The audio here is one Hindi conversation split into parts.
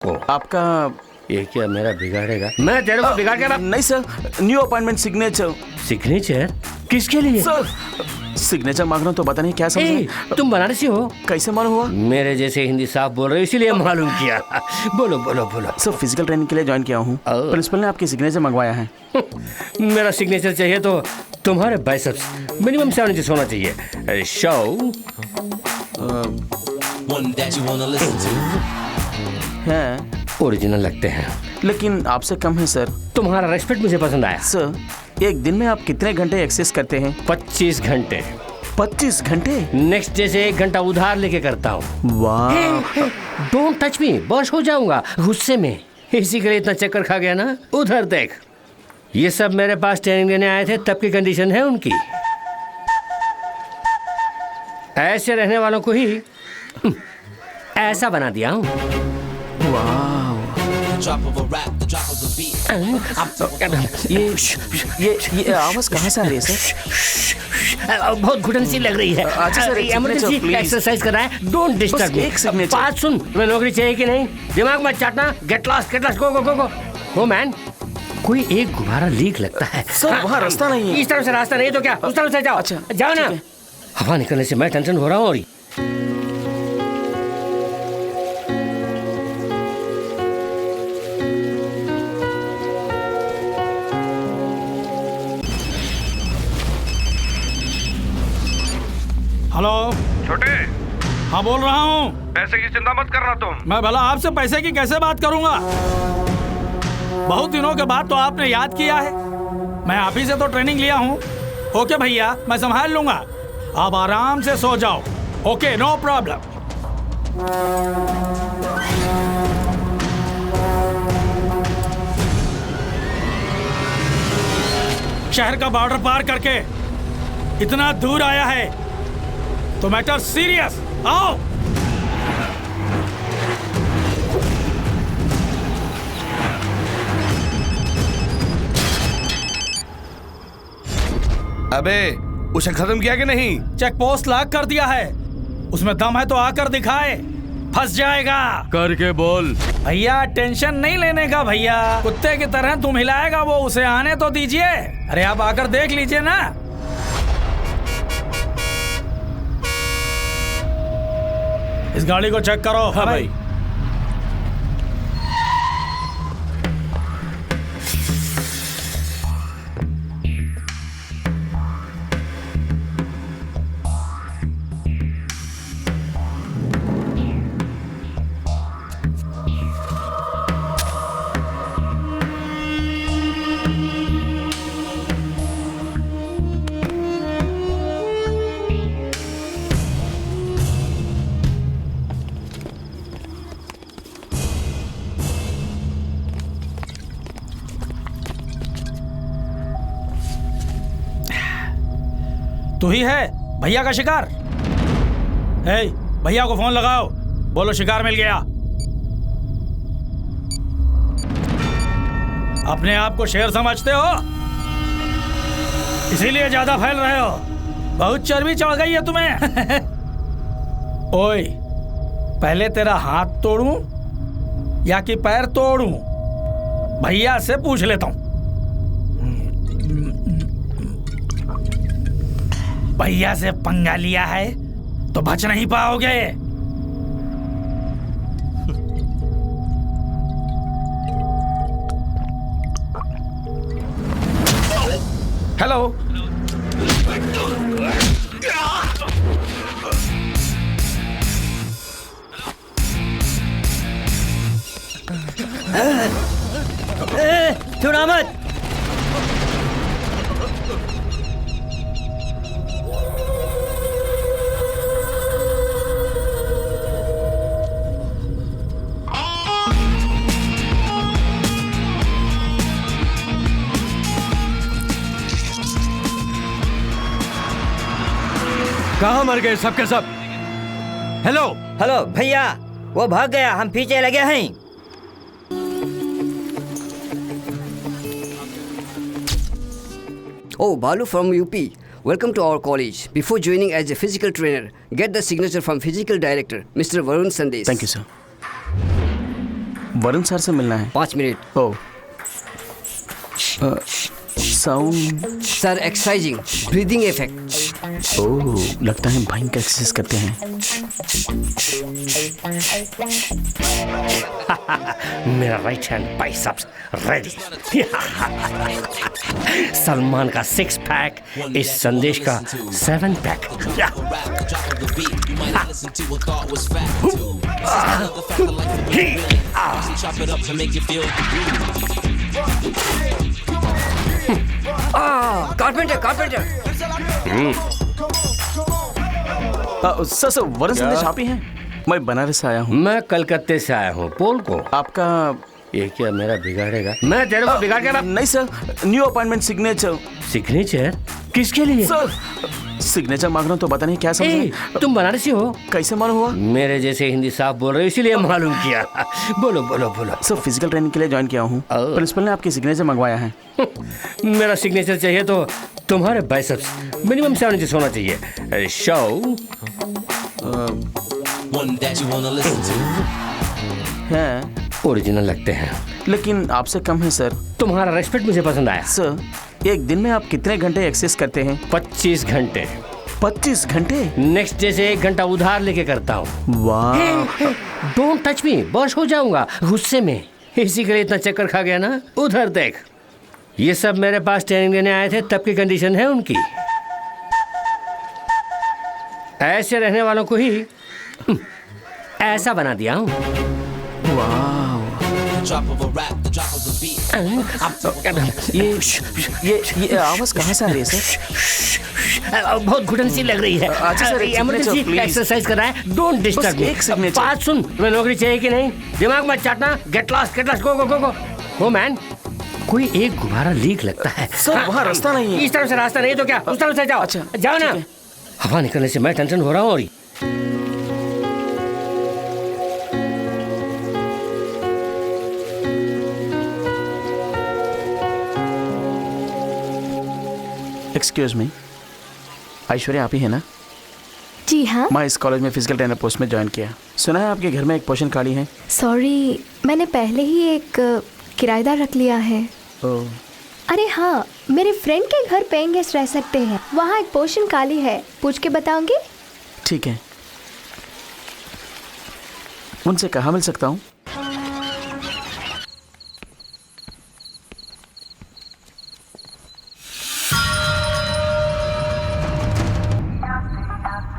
को। आपका ये क्या मेरा बिगाड़ेगा? मैं तेरे को बिगाड़ के नहीं sir, new appointment signature. Signature किसके लिए? सर सिग्नेचर मांगना तो पता नहीं क्या समझे। तुम बनारसी हो? कैसे मालूम हुआ? मेरे जैसे हिंदी साफ बोल रहे हो इसीलिए मालूम किया। बोलो बोलो बोलो। सर फिजिकल ट्रेनिंग के लिए ज्वाइन किया हूँ। प्रिंसिपल ने आपकी सिग्नेचर मंगवाया है। मेरा सिग्नेचर चाहिए तो तुम्हारे बाइसेप्स मिनिमम 7 इंच होना चाहिए। शो है ओरिजिनल लगते हैं, लेकिन आपसे कम है सर। तुम्हारा रेस्पेक्ट मुझे पसंद आया। सर एक दिन में आप कितने घंटे एक्सरसाइज करते हैं? 25 घंटे। 25 घंटे? नेक्स्ट डे से 1 घंटा उधार लेके करता हूँ। वाह। डोंट टच मी, बॉस हो जाऊंगा गुस्से में। इसी के लिए इतना चक्कर खा गया ना। उधर देख, ये सब मेरे पास ट्रेनिंग लेने आए थे, तब की कंडीशन है उनकी। ऐसे रहने वालों को ही ऐसा बना दिया हूँ। ये आवाज कहाँ से आ रही है सर? बहुत घुटन सी लग रही है। अच्छा सर, इमरजेंसी एक्सरसाइज कर रहा है। Don't disturb me. एक सिग्नेचर। बात सुन, तुम्हें नौकरी चाहिए कि नहीं? दिमाग मत चाटना। गेट लॉस्ट गो गो गो गो गो मैन। कोई एक गुब्बारा लीक लगता है सर। वहाँ रास्ता नहीं है। इस तरफ से रास्ता नहीं तो क्या उस तरफ से जाओ। अच्छा, जाओ ना। हवा निकलने से मैं टेंशन हो रहा हूँ। और हेलो छोटे, हाँ बोल रहा हूँ। पैसे की चिंता मत करना तुम। मैं भला आपसे पैसे की कैसे बात करूंगा? बहुत दिनों के बाद तो आपने याद किया है। मैं आप ही से तो ट्रेनिंग लिया हूँ। ओके भैया, मैं संभाल लूंगा। आप आराम से सो जाओ। Okay, no problem. शहर का बॉर्डर पार करके इतना दूर आया है तो मैटर सीरियस। आओ। अबे उसे खत्म किया कि नहीं? चेक पोस्ट लॉक कर दिया है। उसमें दम है तो आकर दिखाए। फंस जाएगा। करके बोल। भैया टेंशन नहीं लेने का भैया। कुत्ते की तरह तुम हिलाएगा वो, उसे आने तो दीजिए। अरे आप आकर देख लीजिए ना। इस गाड़ी को चेक करो। हाँ भाई। तू ही है भैया का शिकार? हे, भैया को फोन लगाओ, बोलो शिकार मिल गया। अपने आप को शेर समझते हो, इसीलिए ज्यादा फैल रहे हो। बहुत चर्बी चढ़ गई है तुम्हें। ओए, पहले तेरा हाथ तोड़ूं या कि पैर तोड़ूं? भैया से पूछ लेता हूं। भैया से पंगा लिया है तो बच नहीं पाओगे। हेलो। छुड़ा मत। कहाँ मर गए सबके सब? हेलो हेलो भैया, वो भाग गया, हम पीछे लगे हैं। Oh, Balu from UP. Welcome to our college. Before joining as a physical trainer, get the signature from physical director, Mr. Varun Sandesh. Thank you, sir. Varun sir से मिलना है। 5 minute. Oh sound. Sir exercising, breathing effect. Oh, लगता है भयंकर एक्सरसाइज करते हैं। मेरा right hand biceps ready. Salman का 6 पैक, इस संदेश का 7 पैक। कारपेंटर। सर वरुण संदेश आप ही हैं? मैं बनारस से आया हूँ। मैं कलकत्ते से आया हूँ। पोल को आपका ये क्या मेरा बिगाड़ेगा? मैं तेरे को बिगाड़ के नहीं sir, new appointment signature. Signature किसके लिए? सर सिग्नेचर मांग रहा हूँ तो पता नहीं क्या समझे। तुम बनारसी हो? कैसे मालूम हुआ? मेरे जैसे हिंदी साफ बोल रहे हो इसीलिए मालूम किया। बोलो बोलो बोलो। सर फिजिकल ट्रेनिंग के लिए ज्वाइन किया हूँ। प्रिंसिपल ने आपकी सिग्नेचर मंगवाया है। मेरा सिग्नेचर चाहिए तो तुम्हारे बाइसेप्स मिनिमम 7 इंच होना चाहिए। शो है ओरिजिनल लगते हैं, लेकिन आपसे कम है सर। तुम्हारा रेस्पेक्ट मुझे पसंद आया। सर एक दिन में आप कितने घंटे एक्सरसाइज करते हैं? 25 घंटे। 25 घंटे? नेक्स्ट डे से 1 घंटा उधार लेके करता हूँ। वाह। डोंट टच मी, बॉस हो जाऊंगा गुस्से में। इसी के लिए इतना चक्कर खा गया ना। उधर देख, ये सब मेरे पास ट्रेनिंग देने आए थे, तब की कंडीशन है उनकी। ऐसे रहने वालों को ही ऐसा बना दिया हूँ। ये आवाज कहाँ से आ रही है सर? बहुत घुटन सी लग रही है। अच्छा सर, एक इमरजेंसी signature, please. एक्सरसाइज करना है। Don't disturb me. एक signature. बात सुन, तुम्हें नौकरी चाहिए कि नहीं? दिमाग मत चाटना। Get lost, go man. कोई एक गुब्बारा लीक लगता है। सर वहाँ रास्ता नहीं है। इस तरफ से रास्ता नहीं है तो क्या उस तरफ से जाओ। अच्छा, जाओ ना। ठीक है। हवा निकलने से मैं टेंशन हो रहा हूँ। और एक्सक्यूज मी, ऐश्वर्या आप ही है ना? जी हाँ। मैं इस कॉलेज में फिजिकल ट्रेनर पोस्ट में ज्वाइन किया। सुना है आपके घर में एक पोजीशन खाली है। सॉरी, मैंने पहले ही एक किराएदार रख लिया है। ओह, अरे हाँ, मेरे फ्रेंड के घर पेइंग गेस्ट रह सकते हैं। वहाँ एक पोजीशन खाली है, पूछ के बताऊंगी। ठीक है। उनसे कहाँ मिल सकता हूँ?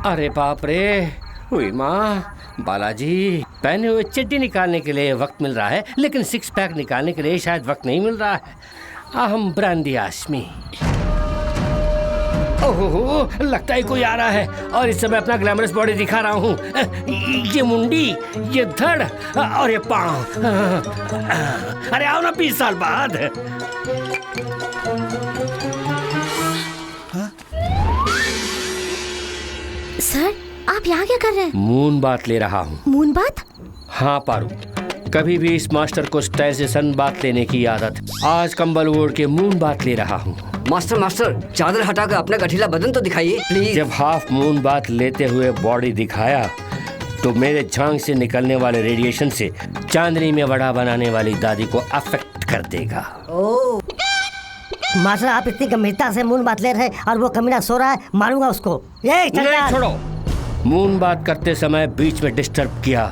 अरे बाप रे, हुई माँ, बालाजी। पहने हुए चड्डी निकालने के लिए वक्त मिल रहा है, लेकिन 6 पैक निकालने के लिए शायद वक्त नहीं मिल रहा है। अहम ब्रांदी आशमी। ओहो, लगता है कोई आ रहा है और इस समय अपना ग्लैमरस बॉडी दिखा रहा हूँ। ये मुंडी, ये धड़ और ये पाँव। अरे आओ ना 20 साल बाद। सर, आप यहाँ क्या कर रहे हैं? मून बात ले रहा हूँ। मून बात? हाँ पारू, कभी भी इस मास्टर को स्टाइल से सन बात लेने की आदत। आज कंबल ओढ़ के मून बात ले रहा हूँ। मास्टर, चादर हटाकर अपना गठीला बदन तो दिखाइए प्लीज। जब हाफ मून बात लेते हुए बॉडी दिखाया तो मेरे झांग से निकलने वाले रेडिएशन से चांदनी में वड़ा बनाने वाली दादी को अफेक्ट कर देगा। मास्टर, आप इतनी गंभीरता से मून बात ले रहे हैं और वो कमीना सो रहा है, मारूंगा उसको। ये नहीं छोड़ो। मून बात करते समय बीच में डिस्टर्ब किया,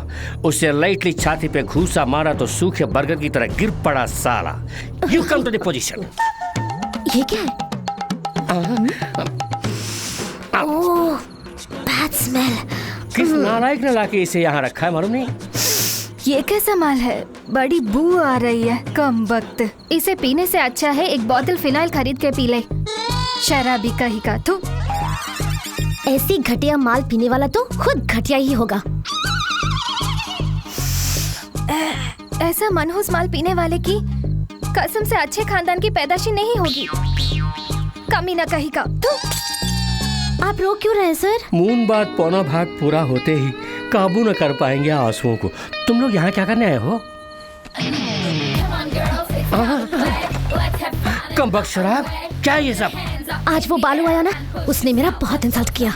उसे लाइटली छाती पे घूसा मारा तो सूखे बर्गर की तरह गिर पड़ा साला। You come to the position. ये क्या है? Oh, bad smell. किस नालायक ने लाके इसे यहाँ रखा है मालूम नहीं? ये कैसा माल है? बड़ी बू आ रही है, कम वक्त। इसे पीने से अच्छा है एक बोतल फिनाइल खरीद के पी ले। शराबी कहीं का तू। ऐसी घटिया माल पीने वाला तो खुद घटिया ही होगा। ऐसा मनहूस माल पीने वाले की कसम से अच्छे खानदान की पैदाशी नहीं होगी। कमीना कहीं का तू। आप रो क्यों रहे सर? मून बात पौना भाग पूरा होते ही काबू न कर पाएंगे आंसुओं को। तुम लोग यहाँ क्या करने आए हो? कम बख्श शराब, क्या ये सब? आज वो बालू आया ना, उसने मेरा बहुत इंसल्ट किया।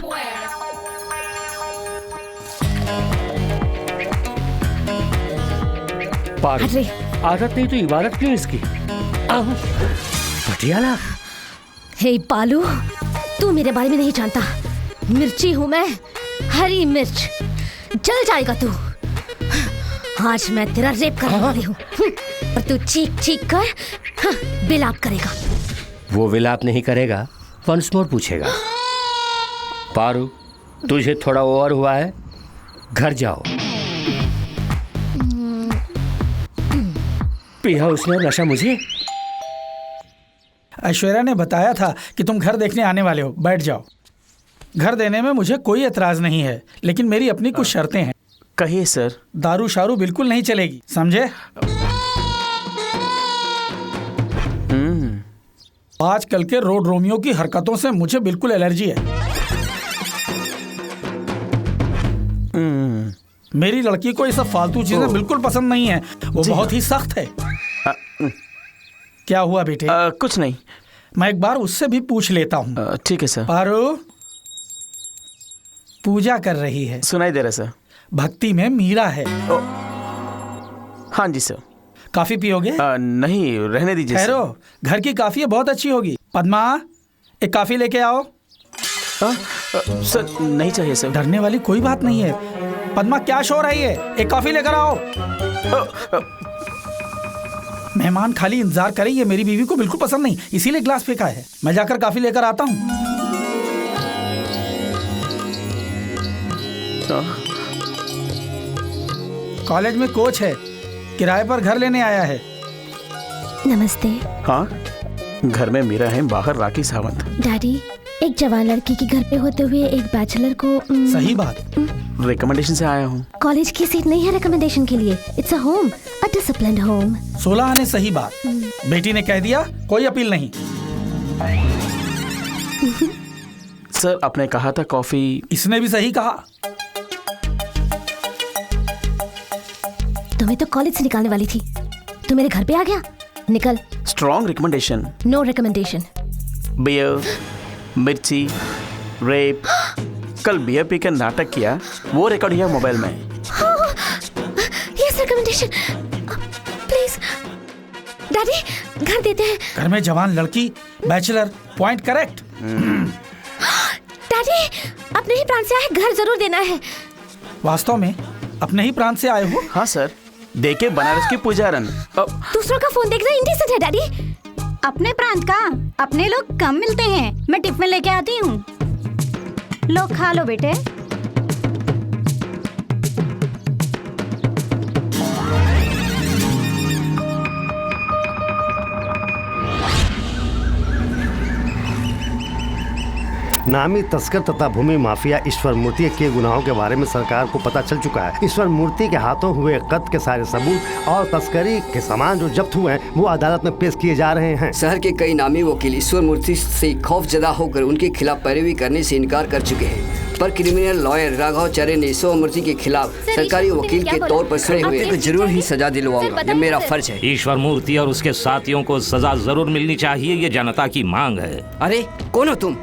पारू, हट रे। आदत नहीं तो इबारत क्यों इसकी? पटियाला। हे पालू, तू मेरे बारे में नहीं जानता। मिर्ची हूँ मैं, हरी मिर्च। जल जाएगा तू। आज मैं तेरा रेप करने वाली हूँ, और तू चीख चीख कर विलाप करेगा। वो विलाप नहीं करेगा, वंस मोर पूछेगा। पारू, तुझे थोड़ा ओवर हुआ है, घर जाओ। पिया उसने नशा मुझे। ऐश्वर्या ने बताया था कि तुम घर देखने आने वाले हो, बैठ जाओ। घर देने में मुझे कोई एतराज नहीं है, लेकिन मेरी अपनी कुछ शर्तें हैं। कहिए सर। दारू शारू बिल्कुल नहीं चलेगी, समझे? आजकल के रोड रोमियो की हरकतों से मुझे बिल्कुल एलर्जी है। मेरी लड़की को ये सब फालतू चीजें बिल्कुल पसंद नहीं है। वो बहुत ही सख्त है। क्या हुआ बेटे? कुछ नहीं। मैं एक बार उससे भी पूछ लेता हूँ। ठीक है सर। पारू पूजा कर रही है। सुनाई दे रहा सर। भक्ति में मीरा है। हाँ जी सर। काफी पियोगे? नहीं, रहने दीजिए। ठहरो, घर की काफी बहुत अच्छी होगी। पद्मा, एक काफी लेके आओ। सर नहीं चाहिए सर। डरने वाली कोई बात नहीं है। पद्मा, क्या शोर है ये? एक कॉफी लेकर आओ। मेहमान खाली इंतजार करें, ये मेरी बीवी को बिल्कुल पसंद नहीं, इसीलिए ग्लास फेंका है। मैं जाकर कॉफी लेकर आता हूँ। कॉलेज में कोच है, किराए पर घर लेने आया है। नमस्ते। हाँ, घर में मीरा है, बाहर राखी सावंत। डैडी, एक जवान लड़की के घर पे होते हुए एक बैचलर को सही बात। रिकमेंडेशन से आया हूँ। कॉलेज की सीट नहीं है रिकमेंडेशन के लिए। It's a home, a disciplined home. 16 आने सही बात। बेटी ने कह दिया, कोई अपील नहीं। सर आपने कहा था कॉफी। इसने भी सही कहा। तुम्हें तो कॉलेज से निकालने वाली थी, तू मेरे घर पे आ गया। निकल। Strong recommendation. No recommendation. Beer, मिर्ची, रेप। कल बियर पीकर नाटक किया, वो रिकॉर्ड है मोबाइल में। Yes recommendation. प्लीज डैडी, घर देते हैं। घर में जवान लड़की, बैचलर, पॉइंट करेक्ट। डैडी, अपने ही प्रांत से आए, घर जरूर देना है। वास्तव में अपने ही प्रांत से आए हो? हाँ सर, देखे बनारस की पुजारन। दूसरों का फोन देखना इंडिसेंट है डैडी। अपने प्रांत का अपने लोग कम मिलते हैं। मैं टिफिन लेके आती हूँ, लो खा लो बेटे। नामी तस्कर तथा भूमि माफिया ईश्वर मूर्ति के गुनाहों के बारे में सरकार को पता चल चुका है। ईश्वर मूर्ति के हाथों हुए कत्ल के सारे सबूत और तस्करी के सामान जो जब्त हुए हैं वो अदालत में पेश किए जा रहे हैं। शहर के कई नामी वकील ईश्वर मूर्ति से खौफजदा होकर उनके खिलाफ पैरवी करने से इनकार कर चुके हैं, पर क्रिमिनल लॉयर राघवाचार्य ने ईश्वर मूर्ति के खिलाफ सरकारी वकील के तौर पर खड़े हुए को जरूर ही सजा दिलवाऊंगा। ये मेरा फर्ज है। ईश्वर मूर्ति और उसके साथियों को सजा जरूर मिलनी चाहिए, ये जनता की मांग है। अरे कौन हो तुम?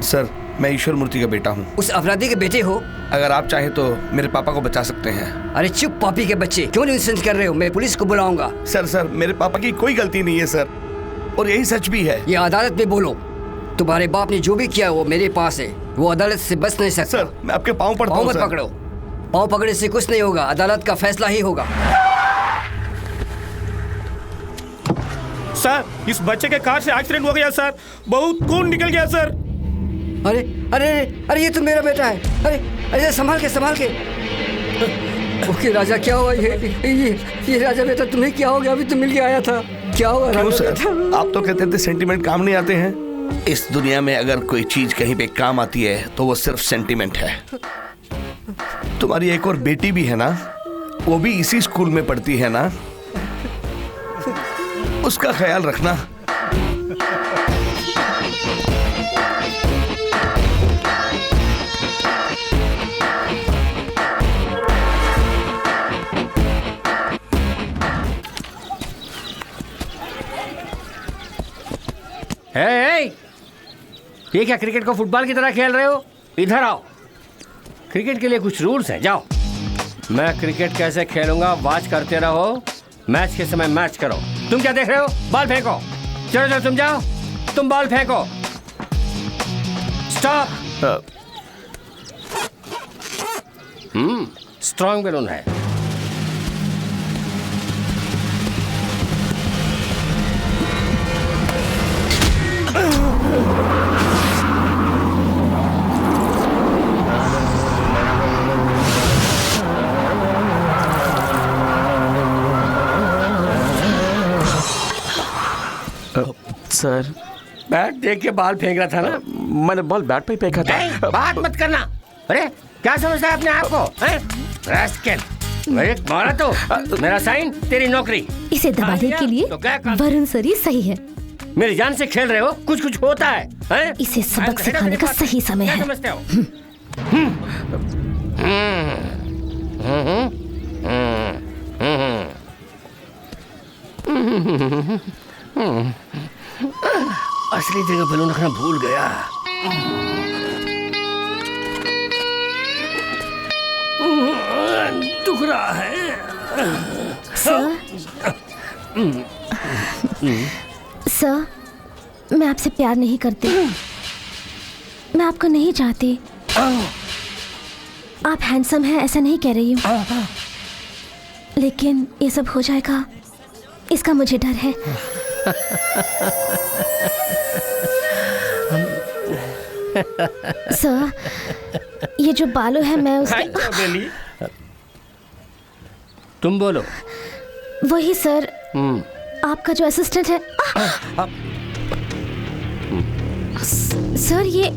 सर, मैं ईश्वर मूर्ति का बेटा हूँ। उस अपराधी के बेटे हो? अगर आप चाहे तो मेरे पापा को बचा सकते हैं। अरे चुप पापी के बच्चे, क्यों न्यूसेंस कर रहे हो? मैं पुलिस को बुलाऊंगा। सर, मेरे पापा की कोई गलती नहीं है सर, और यही सच भी है। ये अदालत में बोलो। तुम्हारे बाप ने जो भी किया वो मेरे पास है, वो अदालत से बच नहीं सकता। सर, मैं आपके पाँव पड़ता हूँ। पाँव मत पकड़ो, पाँव पकड़ने से कुछ नहीं होगा, अदालत का फैसला ही होगा। सर, इस बच्चे के कार से एक्सीडेंट हो गया सर, बहुत खून निकल गया सर। अरे अरे अरे, ये तो मेरा बेटा है। अरे अरे, संभाल के। ओके राजा, क्या हुआ? ये राजा बेटा, तुम्हें क्या हो गया? अभी तो मिल के आया था, क्या हुआ? क्यों सर, आप तो कहते थे सेंटीमेंट काम नहीं आते हैं। इस दुनिया में अगर कोई चीज कहीं पे काम आती है तो वो सिर्फ सेंटीमेंट है। तुम्हारी एक और बेटी भी है ना, वो भी इसी स्कूल में पढ़ती है ना, उसका ख्याल रखना। ये क्या क्रिकेट को फुटबॉल की तरह खेल रहे हो? इधर आओ, क्रिकेट के लिए कुछ रूल्स हैं, जाओ। मैं क्रिकेट कैसे खेलूंगा वॉच करते रहो, मैच के समय मैच करो। तुम क्या देख रहे हो? बॉल फेंको। चलो चलो तुम जाओ, तुम बॉल फेंको। स्टॉप। स्ट्रॉन्ग बैलून है। सर, बैट देख के बॉल फेंक रहा था ना? मैंने बॉल बैट पे ही फेंका था। बात मत करना। अरे क्या समझता है अपने आप को? रैस्कल, मारा तो मेरा साइन, तेरी नौकरी। इसे दबाने के लिए वरुण सर ही सही है। मेरी जान से खेल रहे हो, कुछ कुछ होता है? इसे सबक सिखाने का सही समय है। समझते हो? असली जगह बैलून रखना भूल गया। दुख रहा है। सर, मैं आपसे प्यार नहीं करती। मैं आपको नहीं चाहती। आप हैंडसम हैं ऐसा नहीं कह रही हूँ, लेकिन ये सब हो जाएगा इसका मुझे डर है। सर, ये जो बालू है मैं उसके... तुम बोलो। वही सर, आपका जो असिस्टेंट है। सर ये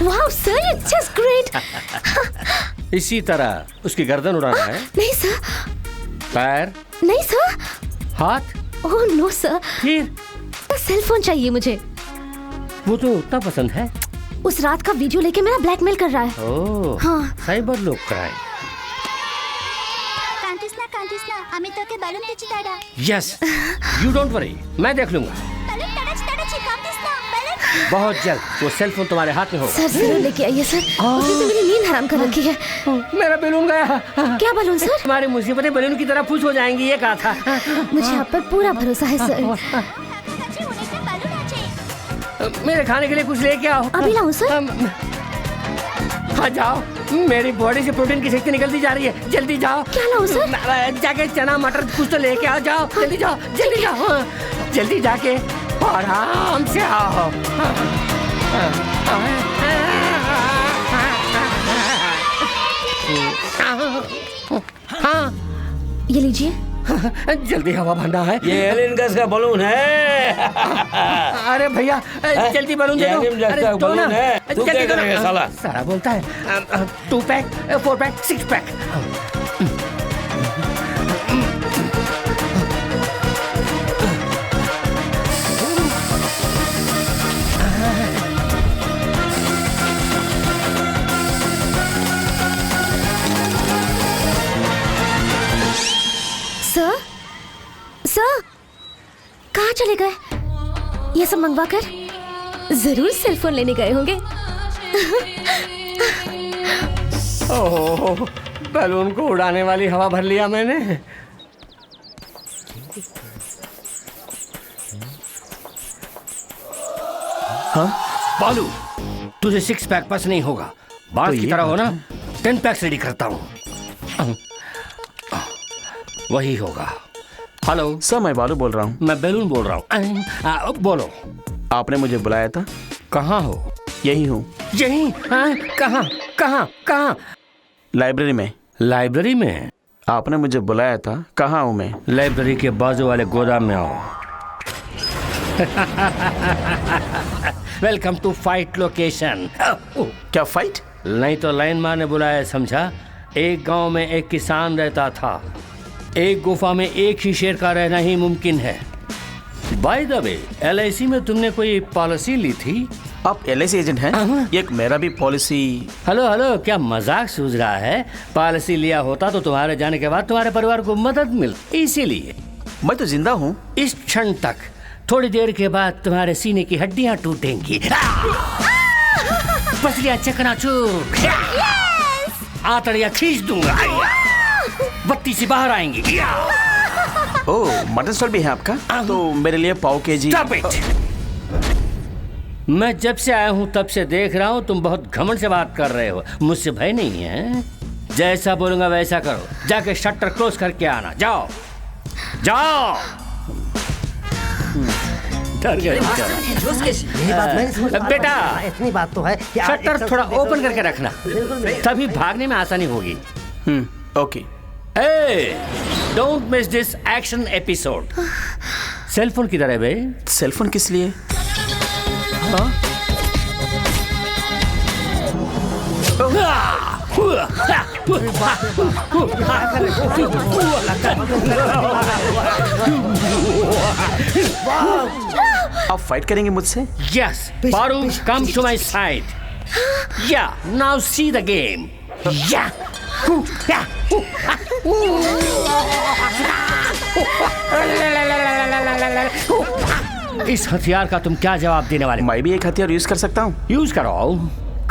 वाह सर, इट्स जस्ट ग्रेट। इसी तरह उसकी गर्दन उड़ाना है। नहीं सर। पैर? नहीं सर। हाथ? Oh no sir. फिर? सेल फोन चाहिए मुझे। वो तो उतना पसंद है। उस रात का वीडियो लेके मेरा ब्लैकमेल कर रहा है। ओह, हाँ। साइबर लोग क्राइम। আমি তোকে বেলুন দিচ্ছি দাদা। यस, यू डोंट वरी, मैं देख लूंगा। बहुत जल्द वो सेल फोन तुम्हारे हाथ में होगा। सर जरूर लेके आइए सर। उसने तो मेरी नींद हराम कर रखी है। मेरा बैलून गया। क्या बैलून सर? तुम्हारी मुसीबतें बैलून की तरह फुस हो जाएंगी, ये कहा था। मुझे आप पर पूरा भरोसा है सर। मेरे खाने के लिए कुछ लेके आओ। अभी लाऊं सर? हाँ जाओ, मेरी बॉडी से प्रोटीन की शक्ति निकलती जा रही है। जल्दी जाओ। क्या लाऊं सर? जाके चना मटर कुछ तो लेके आओ। जाओ जल्दी जाओ, जल्दी जाओ, जल्दी जाके आराम से आओ। हाँ, ये लीजिए। जल्दी हवा भरना है। ये एलियन गैस का बलून है। अरे भैया जल्दी बलून दे दो। अरे तो ना, तू क्या करेगा साला? साला बोलता है 2 pack 4 pack 6 pack. Sir, sir, कहाँ चले गए? ये सब मंगवा कर जरूर सेल फोन लेने गए होंगे। ओह, बैलून को उड़ाने वाली हवा भर लिया मैंने। हाँ? बालू, तुझे 6 पैक पास नहीं होगा। बात की तरह हो ना, 10 पैक्स रेडी करता हूँ। वही होगा। हेलो सर, मैं बालू बोल रहा हूँ। मैं बैलून बोल रहा हूँ। बोलो। आपने मुझे बुलाया था। कहाँ हो? यही हूँ। यही? कहाँ कहाँ कहाँ? लाइब्रेरी में। लाइब्रेरी में? आपने मुझे बुलाया था। कहाँ हूँ मैं? लाइब्रेरी के बाजू वाले गोदाम में आओ। Welcome to fight location. क्या फाइट? नहीं तो लाइन मार ने बुलाया, समझा? एक गांव में एक किसान रहता था। एक गुफा में एक ही शेर का रहना ही मुमकिन है। बाय द वे, LIC में तुमने कोई पॉलिसी ली थी? आप LIC एजेंट हैं? एक मेरा भी पॉलिसी। हेलो, क्या मजाक सूझ रहा है? पॉलिसी लिया होता तो तुम्हारे जाने के बाद तुम्हारे परिवार को मदद मिल, इसीलिए। मैं तो जिंदा हूँ। इस क्षण तक, थोड़ी देर के बाद तुम्हारे सीने की हड्डियां टूटेंगी, पसलियां चकनाचूर, आंतड़ियां खींच दूंगा, बत्ती से बाहर आएंगी। ओह, मटन स्टॉल भी है आपका? तो मेरे लिए पाव केजी। Stop it! मैं जब से आया हूँ तब से देख रहा हूँ तुम बहुत घमंड से बात कर रहे हो। मुझसे भय नहीं है? जैसा बोलूंगा वैसा करो। जाके शटर क्लोज करके आना। जाओ जाओ। डर गए बेटा। इतनी बात तो है कि शटर थोड़ा ओपन करके रखना, तभी भागने में आसानी होगी। Okay. Don't miss this action episode. Cellphone किधर है बे? सेलफोन किस लिए? आप फाइट करेंगे मुझसे? Yes, Paru, come to my side. Yeah, now see the game. Yeah, इस हथियार का तुम क्या जवाब देने वाले? मैं भी एक हथियार यूज कर सकता हूँ। यूज करो।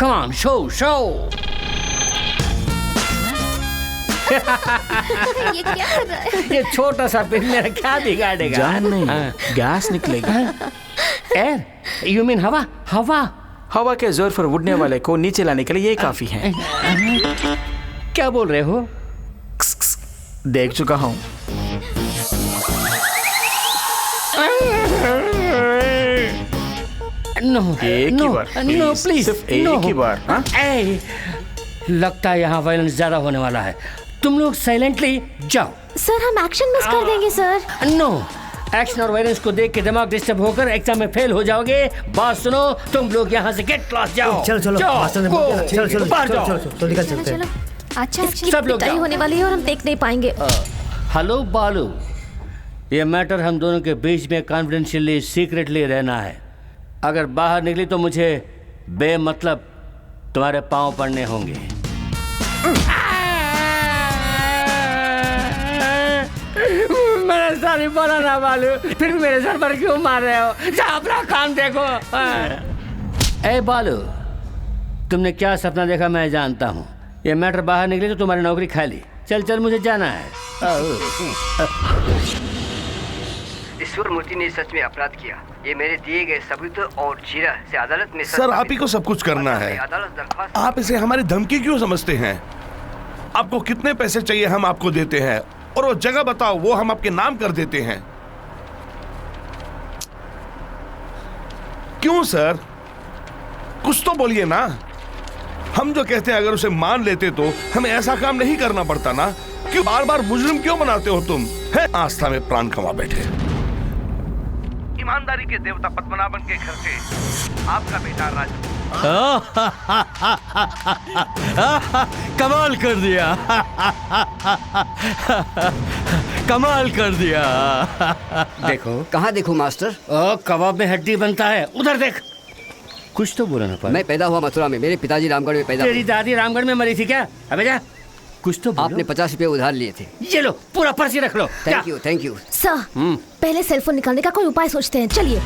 Come on, show show. ये क्या कर रहा है? ये छोटा सा पिन मेरा क्या बिगाड़ेगा? जान नहीं, गैस निकलेगा। एयर? यू मीन हवा? हवा के जोर पर उड़ने वाले को नीचे लाने के लिए ये काफी है। क्या बोल रहे हो? देख चुका हूँ। नो, एक ही बार, नो प्लीज, सिर्फ एक ही बार। लगता है यहाँ वायलेंस ज्यादा होने वाला है। तुम लोग साइलेंटली जाओ। सर, हम एक्शन मिस कर देंगे सर। नो, एक्शन और वायलेंस को देख के दिमाग डिस्टर्ब होकर एग्जाम में फेल हो जाओगे। बात सुनो, तुम लोग यहाँ से गेट क्लास जाओ। चलो चलो निकल चलते हैं। अच्छा, इसकी सब लोग पिटाई होने वाली है और हम देख नहीं पाएंगे। हेलो बालू, ये मैटर हम दोनों के बीच में कॉन्फिडेंशियली सीक्रेटली रहना है। अगर बाहर निकली तो मुझे बेमतलब तुम्हारे पांव पड़ने होंगे। मेरे सर ही बोला ना बालू, फिर भी मेरे सर पर क्यों मार रहे हो? जाओ अपना काम देखो। ए बालू, तुमने क्या सपना देखा मैं जानता हूँ। ये मैटर बाहर निकली तो तुम्हारी नौकरी खाली। चल मुझे जाना है। ईश्वर मूर्ति ने सच में अपराध किया। ये मेरे दिए गए सबूत और जीरा से अदालत में सर, आप ही को सब कुछ करना है। आप इसे हमारी धमकी क्यों समझते हैं? आपको कितने पैसे चाहिए हम आपको देते हैं, और वो जगह बताओ, वो हम आपके नाम कर देते हैं। क्यों सर? कुछ तो बोलिए ना। हम जो कहते हैं अगर उसे मान लेते तो हमें ऐसा काम नहीं करना पड़ता ना। क्यों बार बार मुजरिम क्यों बनाते हो तुम? है आस्था में प्राण खवा बैठे। ईमानदारी के देवता पद्मनाभन के घर से आपका बेटा राजू। कमाल कर दिया। कमाल कर दिया। देखो। कहाँ देखो मास्टर? कबाब में हड्डी बनता है, उधर देख। कुछ तो बोला ना पाल। मैं पैदा हुआ मथुरा में, मेरे पिताजी रामगढ़ में पैदा हुए। तेरी दादी रामगढ़ में मरी थी क्या? अबे जा, कुछ तो बोलो। आपने 50 रुपए उधार लिए थे। ये लो, पूरा पर्ची रख लो। Thank you. सर, पहले सेलफोन निकालने का कोई उपाय सोचते हैं। चलिए।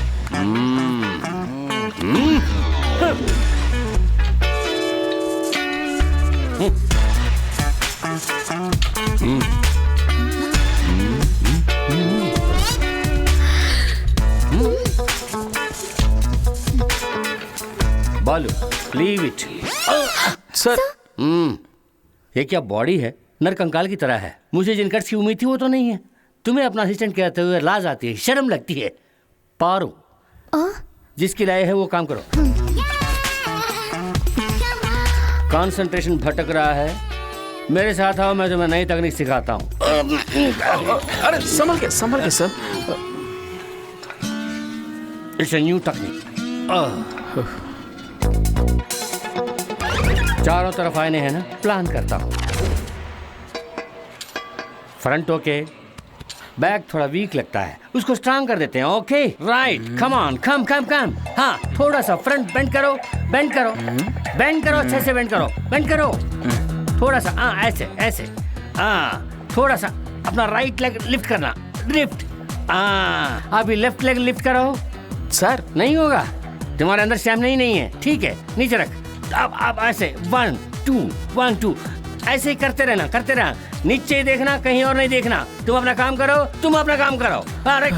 बालू, लीव इट। सर, ये क्या बॉडी है? नरकंकाल की तरह है। मुझे जिन कट्स की उम्मीद थी वो तो नहीं है। तुम्हें अपना असिस्टेंट कहते हुए लाज आती है, शर्म लगती है। पारो, जिसकी लाए है वो काम करो। कंसंट्रेशन भटक रहा है। मेरे साथ आओ, मैं तुम्हें नई तकनीक सिखाता हूँ। अरे संभल के sir. It's a new technique. चारों तरफ आईने हैं ना, प्लान करता हूँ। फ्रंट ओके, बैक थोड़ा वीक लगता है, उसको स्ट्रांग कर देते हैं। ओके राइट, कम ऑन, कम कम कम। हाँ, थोड़ा सा फ्रंट बेंड करो, बेंड करो, बेंड करो, अच्छे से बेंड करो, बेंड करो थोड़ा सा। हाँ ऐसे ऐसे। हाँ थोड़ा सा अपना राइट लेग लिफ्ट करना, लिफ्ट। हाँ अभी लेफ्ट लेग लिफ्ट करो। सर नहीं होगा, तुम्हारे अंदर स्टैमिना नहीं है। ठीक है, नीचे रख। अब ऐसे 1 2 1 2 ऐसे ही करते रहना, करते रहना। नीचे ही देखना, कहीं और नहीं देखना। तुम अपना काम करो, तुम अपना काम करो। अरे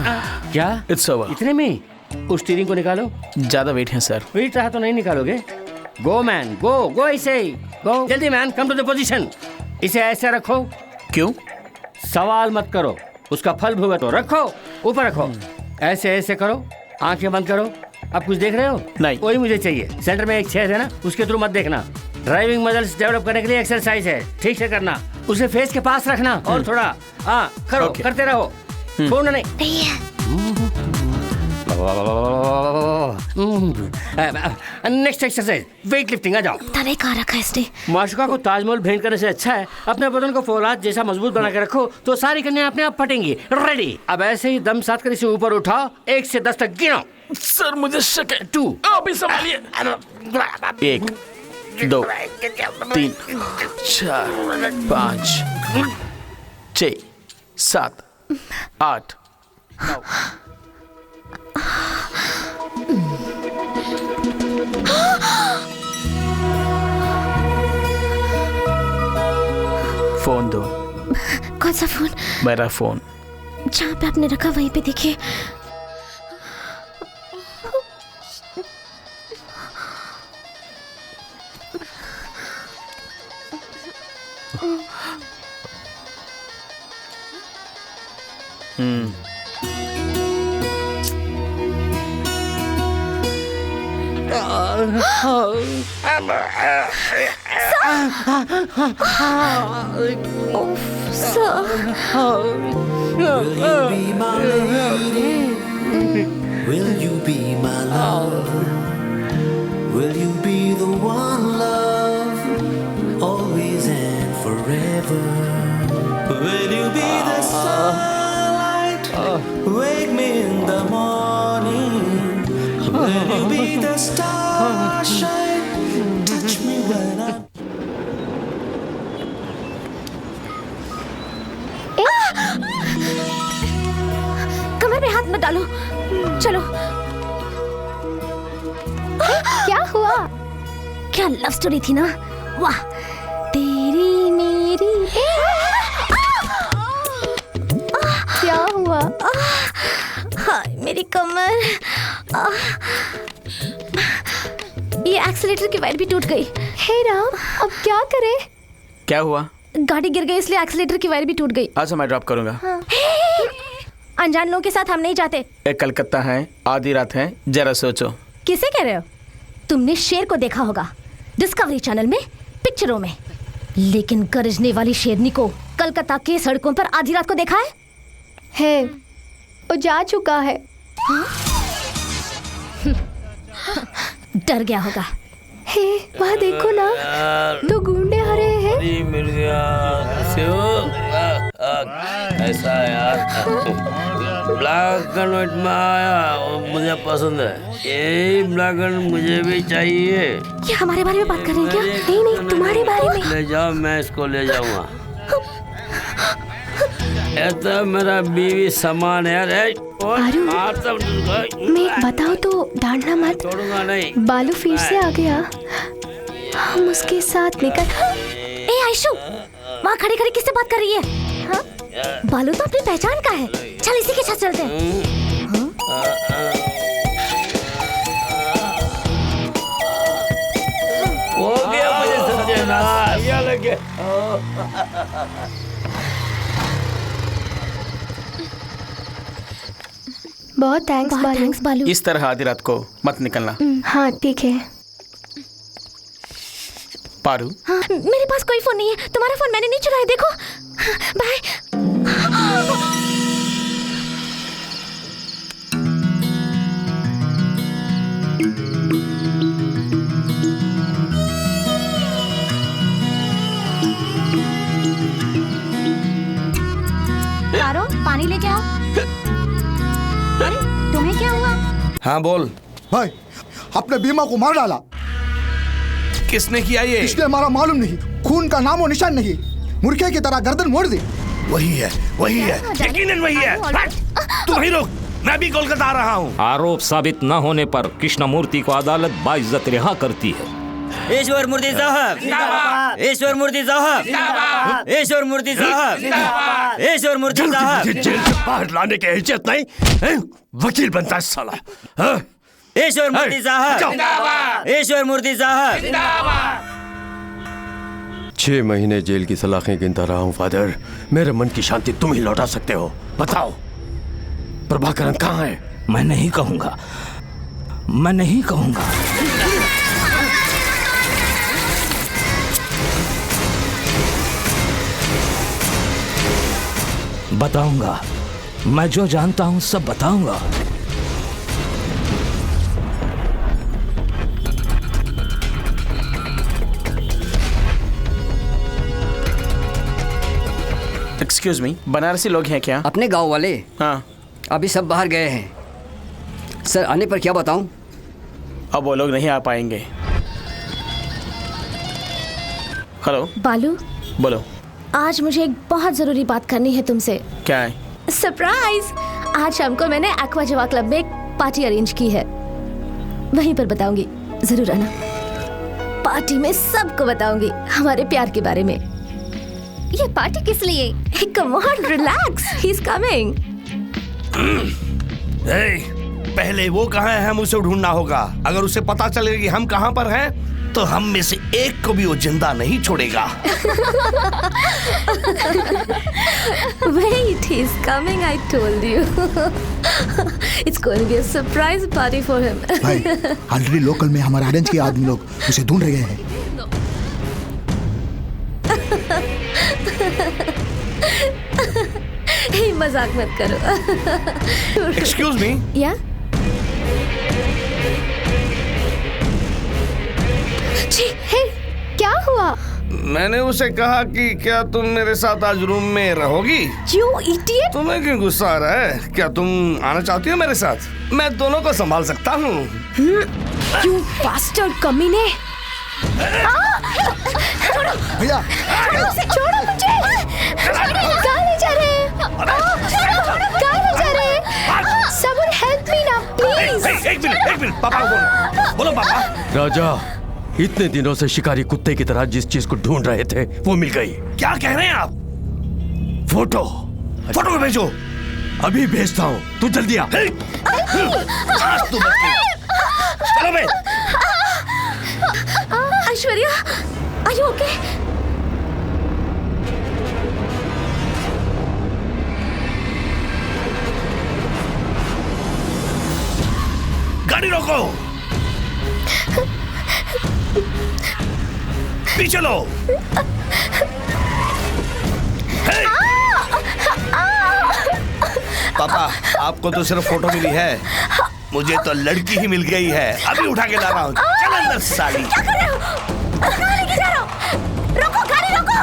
क्या इट्स ओवर। इतने में उस स्टीयरिंग को निकालो। ज्यादा वेट है सर। वेट रहा तो नहीं निकालोगे। गो मैन, गो गो, ऐसे ही गो। जल्दी man, come to the position. इसे ऐसे रखो। क्यों? सवाल मत करो, उसका फल भुगतो। रखो, ऊपर रखो। ऐसे ऐसे करो, आंखें बंद करो। अब कुछ देख रहे हो? नहीं। वही मुझे चाहिए। सेंटर में एक छेद है ना, उसके थ्रू मत देखना। ड्राइविंग मसल्स डेवलप करने के लिए एक्सरसाइज है, ठीक से करना। उसे फेस के पास रखना और थोड़ा हाँ करो, करते रहो, छोड़ना नहीं। Next exercise weight lifting. आ जाओ। तने कहाँ रखा है इसने? माशुका को ताजमहल भेंट करने से अच्छा है अपने बदन को फौलाद जैसा मजबूत बना के रखो, तो सारी कन्या अपने आप फटेंगी। रेडी? अब ऐसे ही दम साथ कर इसे ऊपर उठाओ, 1 से 10 तक गिनो। सर मुझे शक है। 2 अभी संभालिए। 1 2 3 4 5 6 7 8 9। फोन दो। कौन सा फोन? मेरा फोन। जहाँ पे आपने रखा वहीं पे देखिए। Will you be my love? Will you be the one love, always and forever? Will you be the sunlight, wake me in the morning? Will you be the starshine, touch me when I'm... कमर में हाथ मत डालो, चलो। क्या हुआ? क्या लव स्टोरी थी ना, वाह। तेरी मेरी क्या हुआ? हाय मेरी कमर। ये एक्सीलेटर की वायर भी टूट गई। हे राम, अब क्या करें? क्या हुआ? गाड़ी गिर गई इसलिए एक्सीलेटर की वायर भी टूट गई। अच्छा मैं ड्रॉप करूंगा। अनजान लोगों के साथ हम नहीं जाते। एक कलकत्ता है, आधी रात है, जरा सोचो। किसे कह रहे हो? तुमने शेर को देखा होगा डिस्कवरी चैनल में, पिक्चरों में, लेकिन गरजने वाली शेरनी को कलकत्ता के सड़कों पर आधी रात को देखा है? है, वो जा चुका है। डर गया होगा। हे, वहाँ देखो ना, तो गुंडे आ रहे हैं। ऐसा यार ब्लैक एंड व्हाइट में आया और मुझे पसंद है। यही ब्लैक एंड मुझे भी चाहिए। ये हमारे बारे में बात कर रहे हैं क्या? नहीं नहीं, तुम्हारे बारे में। ले जाओ, मैं इसको ले जाऊंगा। ये तो मेरा बीवी समान है। मैं बताओ तो डांटना मत। छोड़ूंगा नहीं। बालू फिर से आ गया, हम उसके साथ निकल। ए आयशु, वहाँ खड़ी खड़ी किससे बात कर रही है? हाँ? बालू तो अपनी पहचान का है। चल इसी के साथ चलते हैं। हो गया मुझे सत्यानाश। क्या लगे? बहुत थैंक्स बालू। इस तरह आधी रात को मत निकलना। हाँ ठीक है। पारू, हाँ, मेरे पास कोई फोन नहीं है। तुम्हारा फोन मैंने नहीं चुराया, देखो। बाय। पारो, पानी लेके आओ। हाँ बोल भाई, अपने बीमा को मार डाला। किसने किया ये? इसलिए हमारा मालूम नहीं, खून का नामो निशान नहीं, मुर्गे की तरह गर्दन मोड़ दी। वही है, यकीनन वही है। तू वहीं रुक, मैं भी कोलकाता आ रहा हूँ। आरोप साबित न होने पर कृष्णमूर्ति को अदालत बाइज्जत रिहा करती है। ईश्वर मूर्ति साहब, ईश्वर मूर्ति साहब, ईश्वर मूर्ति साहब, ईश्वर मूर्ति साहब। जेल से बाहर लाने की हैसियत नहीं, वकील बनता है साला। ईश्वर मूर्ति साहब, ईश्वर मूर्ति साहब। 6 महीने जेल की सलाखें गिनता रहा हूँ फादर। मेरे मन की शांति तुम ही लौटा सकते हो। बताओ प्रभाकरन कहाँ है? मैं नहीं कहूंगा, मैं नहीं कहूंगा। बताऊंगा, मैं जो जानता हूं सब बताऊंगा। एक्सक्यूज मी, बनारसी लोग हैं क्या? अपने गांव वाले? हाँ। अभी सब बाहर गए हैं सर। आने पर क्या बताऊं? अब वो लोग नहीं आ पाएंगे। हेलो बालू, बोलो। आज मुझे एक बहुत जरूरी बात करनी है तुमसे। क्या है? सरप्राइज! आज शाम को मैंने एक्वा जवा क्लब में एक पार्टी अरेंज की है, वहीं पर बताऊंगी, जरूर आना। पार्टी में सबको बताऊंगी हमारे प्यार के बारे में। ये पार्टी किस लिए? Come on, relax, he is coming. पहले वो कहाँ है, हम उसे ढूंढना होगा। अगर उसे पता चलेगा कि हम कहाँ पर हैं, तो हम में से एक को भी वो जिंदा नहीं छोड़ेगा। Wait, he's coming, I told you. It's going to be a surprise party for him. भाई, ऑलरेडी लोकल में हमारे अरेंज के आदमी लोग उसे ढूंढ रहे हैं। हे, मजाक मत करो। Excuse me? या? हे, क्या हुआ? मैंने उसे कहा कि क्या तुम मेरे साथ आज रूम में रहोगी? You idiot! तुम्हें क्यों गुस्सा आ रहा है? क्या तुम आना चाहती हो मेरे साथ? मैं दोनों को संभाल सकता हूँ। You bastard कमीने! भैया, छोड़ो मुझे! कहाँ ले जा रहे हैं? कहाँ ले जा रहे हैं? Someone help me now, please! एक मिनट, पापा को बोलो पापा। राजा, इतने दिनों से शिकारी कुत्ते की तरह जिस चीज को ढूंढ रहे थे वो मिल गई। क्या कह रहे हैं आप? फोटो को भेजो। अभी भेजता हूँ, तू जल्दी आ। आज तू बच गई। चलो बे। Aishwarya, are you okay? गाड़ी रोको। पीछे लो। पापा, आपको तो सिर्फ फोटो मिली है, मुझे तो लड़की ही मिल गई है। अभी उठा के ला रहा हूँ। चल अंदर साली। क्या कर रहे हो? कहाँ लेके जा रहे हो? रोको, गाड़ी रोको।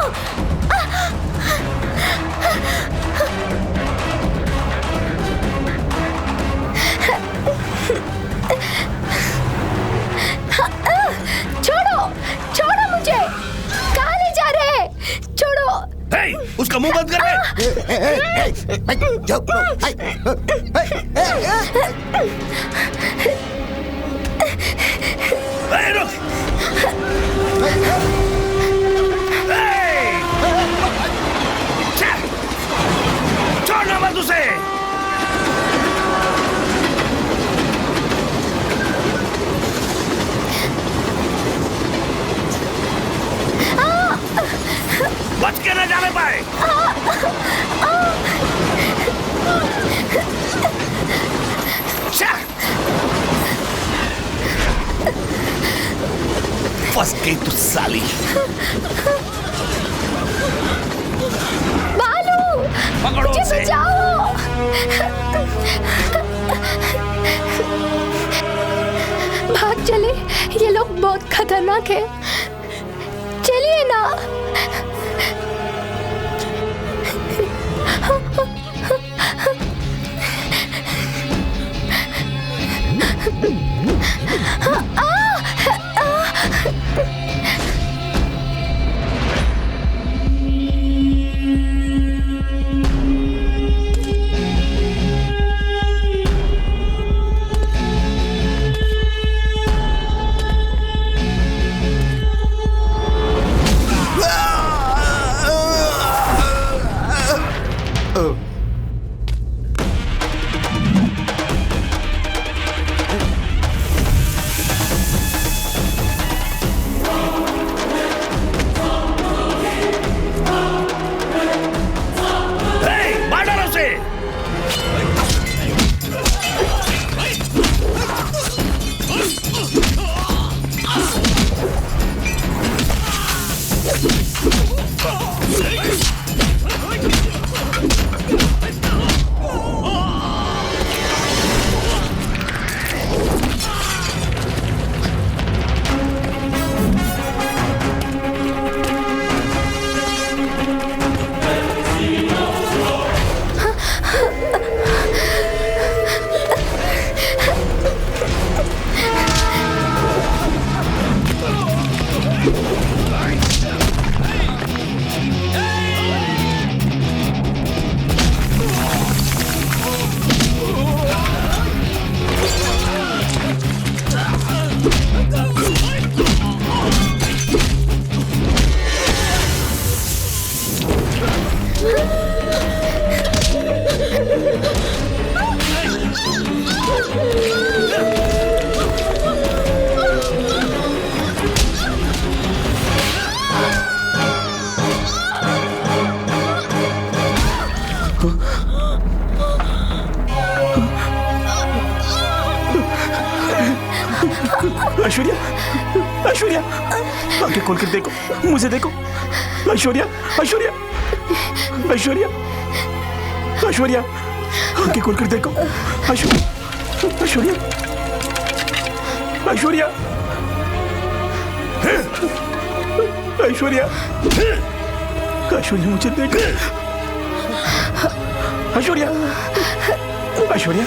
छोड़ो मुझे! कहाँ ले जा रहे हैं? छोड़ो! उसका मुंह बंद कर छोड़ना मत उसे। बच के न जाने पाए। फंस गई तू साली। बालू, पकड़ो मुझे उसे। बचाओ। भाग चले, ये लोग बहुत खतरनाक है। चलिए ना। ऐश्वर्या, ऐश्वर्या, आंखें खोल कर देखो, मुझे देखो। ऐश्वर्या, ऐश्वर्या, ऐश्वर्या, ऐश्वर्या, आंखें खोल कर देखो। ऐश्वर्या, ऐश्वर्या, ऐश्वर्या, ऐश्वर्या, ऐश्वर्या, मुझे देखो। ऐश्वर्या, ऐश्वर्या,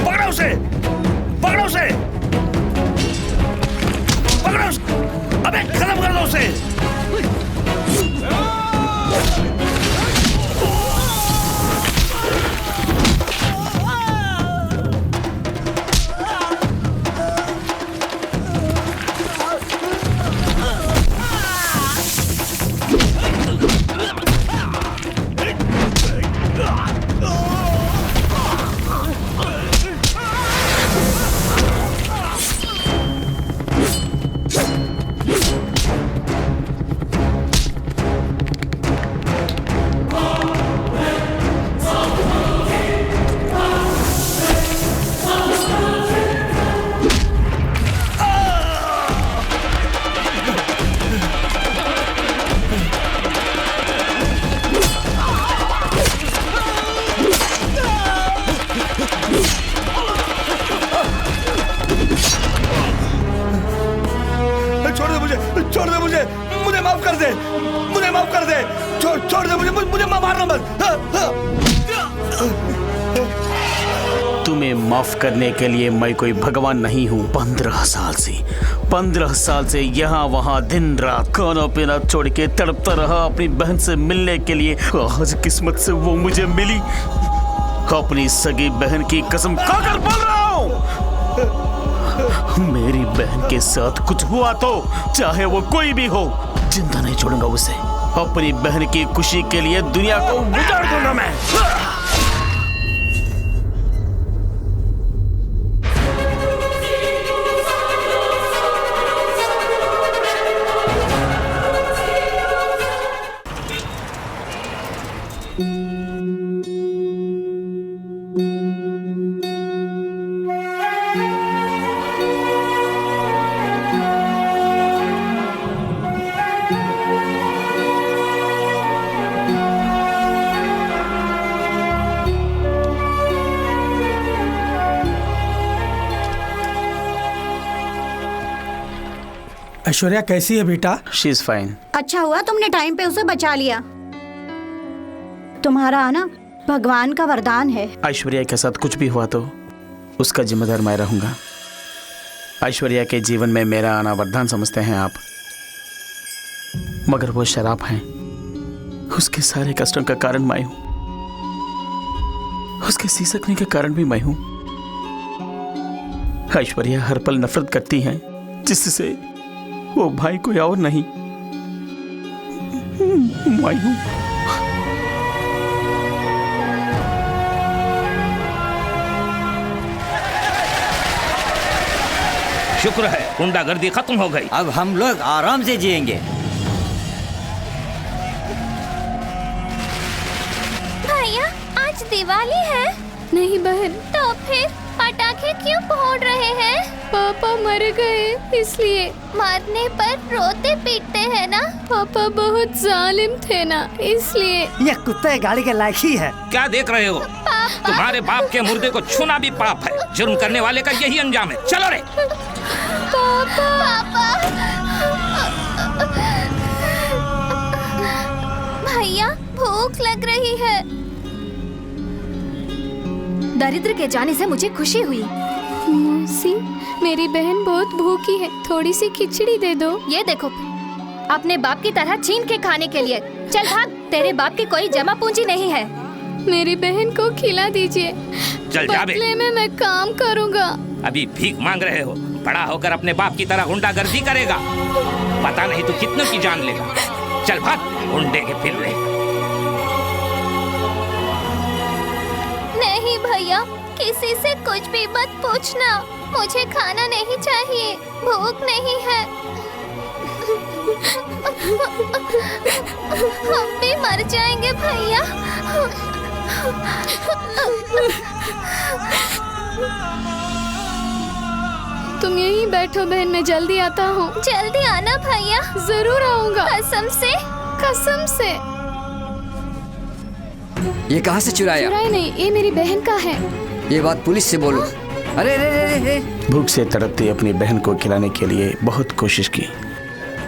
पकड़ो उसे, पकड़ो उसे, पकड़ो उसे, अबे खत्म कर दो उसे। छोड़ दे मुझे, मुझे माफ कर दे, मुझे माफ कर दे, छोड़ दे मुझे, मुझे मारना मत। तुम्हें माफ करने के लिए मैं कोई भगवान नहीं हूँ। 15 साल से यहाँ वहाँ दिन रात खाना पीना छोड़ के तड़पता रहा अपनी बहन से मिलने के लिए। आज किस्मत से वो मुझे मिली। अपनी सगी बहन की कसम खाकर बोल रहा हूँ, मेरी बहन के साथ कुछ हुआ तो चाहे वो कोई भी हो, जिंदा नहीं छोड़ूंगा उसे। अपनी बहन की खुशी के लिए दुनिया को उजाड़ दूंगा मैं। ऐश्वर्या कैसी है बेटा? She is fine. अच्छा हुआ तुमने टाइम पे उसे बचा लिया। तुम्हारा आना भगवान का वरदान है। ऐश्वर्या के साथ कुछ भी हुआ तो उसका जिम्मेदार मैं रहूंगा। ऐश्वर्या के जीवन में मेरा आना वरदान समझते हैं आप, मगर वो शराब है। उसके सारे कष्टों का कारण मैं हूं, उसके सिसकने के कारण भी मैं हूं। ऐश्वर्या हर पल नफरत करती है, जिससे वो भाई कोई और नहीं, मैं हूं। शुक्र है गुंडागर्दी खत्म हो गई। अब हम लोग आराम से जिएंगे। भैया आज दिवाली है। नहीं बहन। तो फिर पटाखे क्यों फोड़ रहे हैं? पापा मर गए इसलिए। मरने पर रोते पीटते हैं ना। पापा बहुत जालिम थे ना, इसलिए। ये कुत्ते गाड़ी के लायक ही है। क्या देख रहे हो? तुम्हारे बाप के मुर्दे को छूना भी पाप है। जुर्म करने वाले का यही अंजाम है। चलो रे। पापा। भैया भूख लग रही है। दरिद्र के जाने से मुझे खुशी हुई। मौसी, मेरी बहन बहुत भूखी है, थोड़ी सी खिचड़ी दे दो। ये देखो, अपने बाप की तरह छीन के खाने के लिए। चल भाग, तेरे बाप की कोई जमा पूंजी नहीं है। मेरी बहन को खिला दीजिए। चल जा बे। बदले में मैं काम करूँगा। अभी भीख मांग रहे हो, बड़ा होकर अपने बाप की तरह गुंडागर्दी करेगा। पता नहीं तू कितनों की जान लेगा। चल भाग, गुंडे के फिर रहे। नहीं भैया, किसी से कुछ भी मत पूछना। मुझे खाना नहीं चाहिए, भूख नहीं है। हम भी मर जाएंगे भैया। तुम यहीं बैठो बहन, मैं जल्दी आता हूँ। जल्दी आना भैया। जरूर आऊँगा, कसम से। कसम से। ये कहाँ से चुराया? चुराया नहीं, ये मेरी बहन का है। ये बात पुलिस से बोलो। अरे रे रे रे। भूख से तड़पती अपनी बहन को खिलाने के लिए बहुत कोशिश की,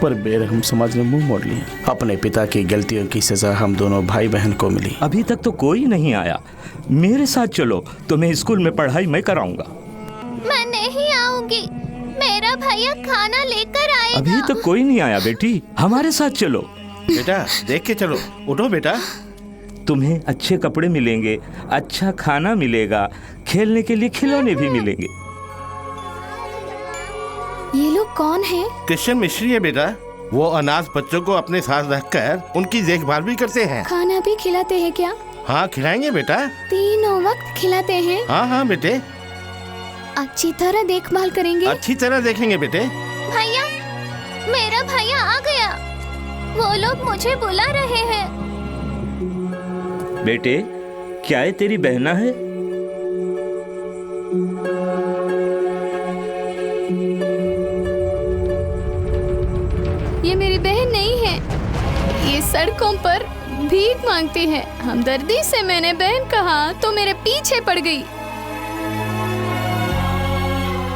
पर बेरहम समाज ने मुंह मोड़ लिया। अपने पिता की गलतियों की सजा हम दोनों भाई बहन को मिली। अभी तक तो कोई नहीं आया। मेरे साथ चलो, तुम्हें स्कूल में पढ़ाई मैं कराऊंगा। मैं नहीं आऊंगी, मेरा भैया खाना लेकर आएगा। अभी तक कोई नहीं आया बेटी, हमारे साथ चलो। बेटा देख के चलो, उठो बेटा। तुम्हें अच्छे कपड़े मिलेंगे, अच्छा खाना मिलेगा, खेलने के लिए खिलौने भी मिलेंगे। ये लोग कौन हैं? क्रिश्चियन मिस्ट्री है बेटा। वो अनाथ बच्चों को अपने साथ रखकर उनकी देखभाल भी करते हैं। खाना भी खिलाते हैं क्या? हाँ खिलाएंगे बेटा। तीनों वक्त खिलाते हैं? हाँ हाँ बेटे। अच्छी तरह देखभाल करेंगे? अच्छी तरह देखेंगे बेटे। भैया, मेरा भैया आ गया। वो लोग मुझे बुला रहे हैं। बेटे, क्या ये तेरी बहना है? ये मेरी बहन नहीं है। ये सड़कों पर भीख मांगती है। हमदर्दी से मैंने बहन कहा तो मेरे पीछे पड़ गई।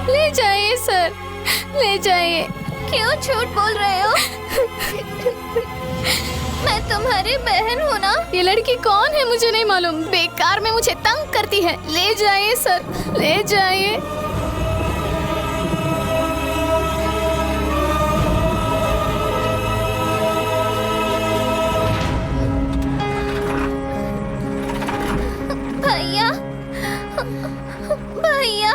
ले जाइए सर, ले जाइए। क्यों झूठ बोल रहे हो? मैं तुम्हारी बहन हूँ ना। ये लड़की कौन है मुझे नहीं मालूम, बेकार में मुझे तंग करती है। ले जाइए सर, ले जाइए। भैया, भैया।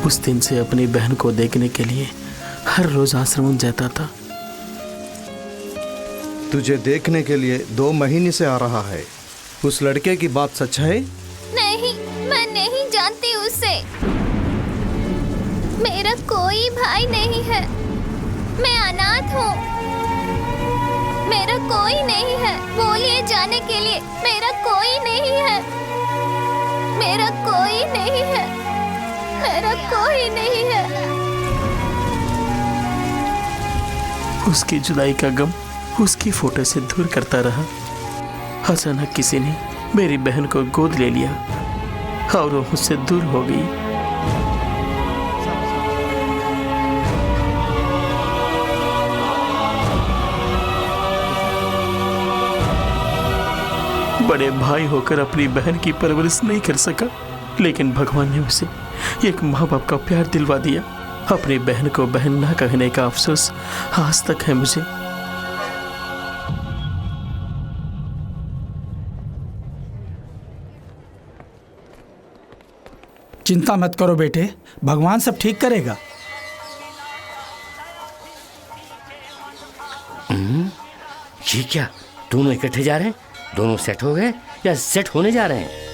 उस दिन से अपनी बहन को देखने के लिए हर रोज आश्रम जाता था। तुझे देखने के लिए 2 महीने से आ रहा है। उस लड़के की बात सच है? नहीं, मैं नहीं जानती उसे। मेरा कोई भाई नहीं है। मैं अनाथ हूँ। मेरा कोई नहीं है। बोलिए जाने के लिए। मेरा कोई नहीं है। मेरा कोई नहीं है। मेरा कोई नहीं है। उसकी जुदाई का गम उसकी फोटो से दूर करता रहा। अचानक किसी ने मेरी बहन को गोद ले लिया और वो मुझसे दूर हो गई। बड़े भाई होकर अपनी बहन की परवरिश नहीं कर सका, लेकिन भगवान ने उसे एक माँ बाप का प्यार दिलवा दिया। अपनी बहन को बहन ना कहने का अफसोस आज तक है मुझे। चिंता मत करो बेटे, भगवान सब ठीक करेगा। ये क्या, दोनों इकट्ठे जा रहे हैं? दोनों सेट हो गए या सेट होने जा रहे हैं?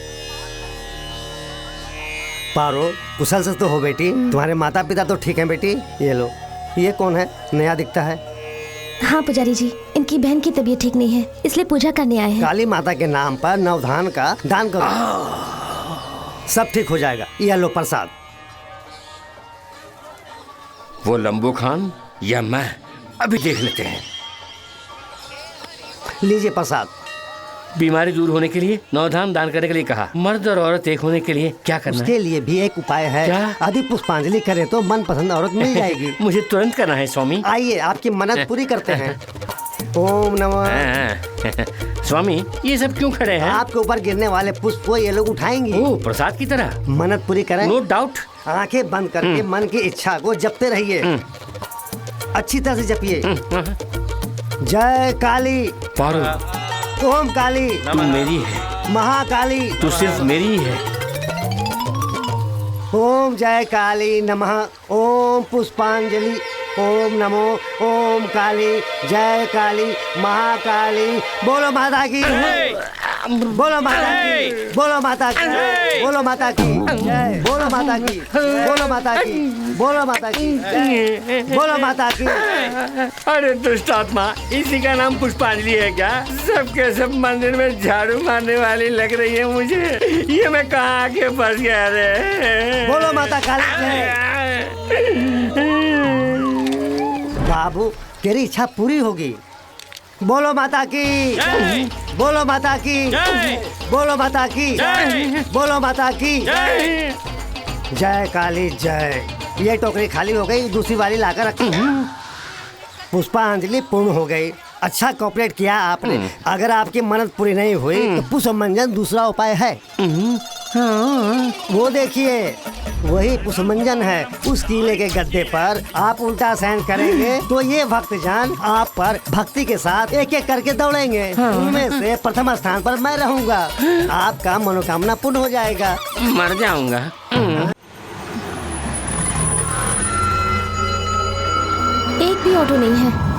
पारो, कुशल से तो हो बेटी? तुम्हारे माता पिता तो ठीक हैं बेटी? ये लो, ये कौन है? नया दिखता है। हाँ पुजारी जी, इनकी बहन की तबीयत ठीक नहीं है, इसलिए पूजा करने आए हैं। काली माता के नाम पर नवधान का दान करो, सब ठीक हो जाएगा। ये लो प्रसाद। वो लंबू खान या मैं, अभी देख लेते हैं। लीजिए प्रसाद। बीमारी दूर होने के लिए नवधान दान करने के लिए कहा। मर्द और औरत एक होने के लिए क्या करना है? उसके लिए भी एक उपाय है। क्या? यदि पुष्पांजलि करें तो मनपसंद औरत मिल जाएगी। मुझे तुरंत करना है स्वामी। आइए आपकी मन्नत पूरी करते हैं। ओम नमः। स्वामी, ये सब क्यों खड़े हैं? आपके ऊपर गिरने वाले पुष्प को ये लोग उठाएंगे। ओह, प्रसाद की तरह। मन्नत पूरी करें। No doubt. आंखें बंद करके मन की इच्छा को जपते रहिए। अच्छी तरह से जपिए। जय काली। पारो, ओम काली, तू मेरी है। महाकाली, तू सिर्फ मेरी ही है। ओम जय काली नमः। ओम पुष्पांजलि। ओम नमो ओम काली जय काली महाकाली। बोलो माता की, बोलो माता की, बोलो माता की, बोलो माता की जय, बोलो माता की, बोलो माता की, बोलो माता की जय, बोलो माता की। अरे दुष्ट आत्मा, इसी का नाम पुष्पांजलि है क्या? सबके सब मंदिर में झाड़ू मारने वाली लग रही है मुझे। ये मैं कहाँ आके फंस गया रे? बोलो माता काली जय। बाबू, तेरी इच्छा पूरी होगी। बोलो माता की, बोलो माता की, बोलो माता की, बोलो माता की जय काली जय। ये टोकरी खाली हो गई, दूसरी वाली लाकर रखी। पुष्पांजलि पूर्ण हो गई। अच्छा कोऑपरेट किया आपने। अगर आपकी मन्नत पूरी नहीं हुई तो पुष्पमंजन दूसरा उपाय है। वो देखिए, वही पुष्पमंजन है। उस किले के गद्दे पर आप उल्टा सहन करेंगे तो ये भक्तजन आप पर भक्ति के साथ एक एक करके दौड़ेंगे। उनमें से प्रथम स्थान पर मैं रहूंगा। आपका मनोकामना पूर्ण हो जाएगा। मर जाऊंगा। एक भी ऑटो नहीं है।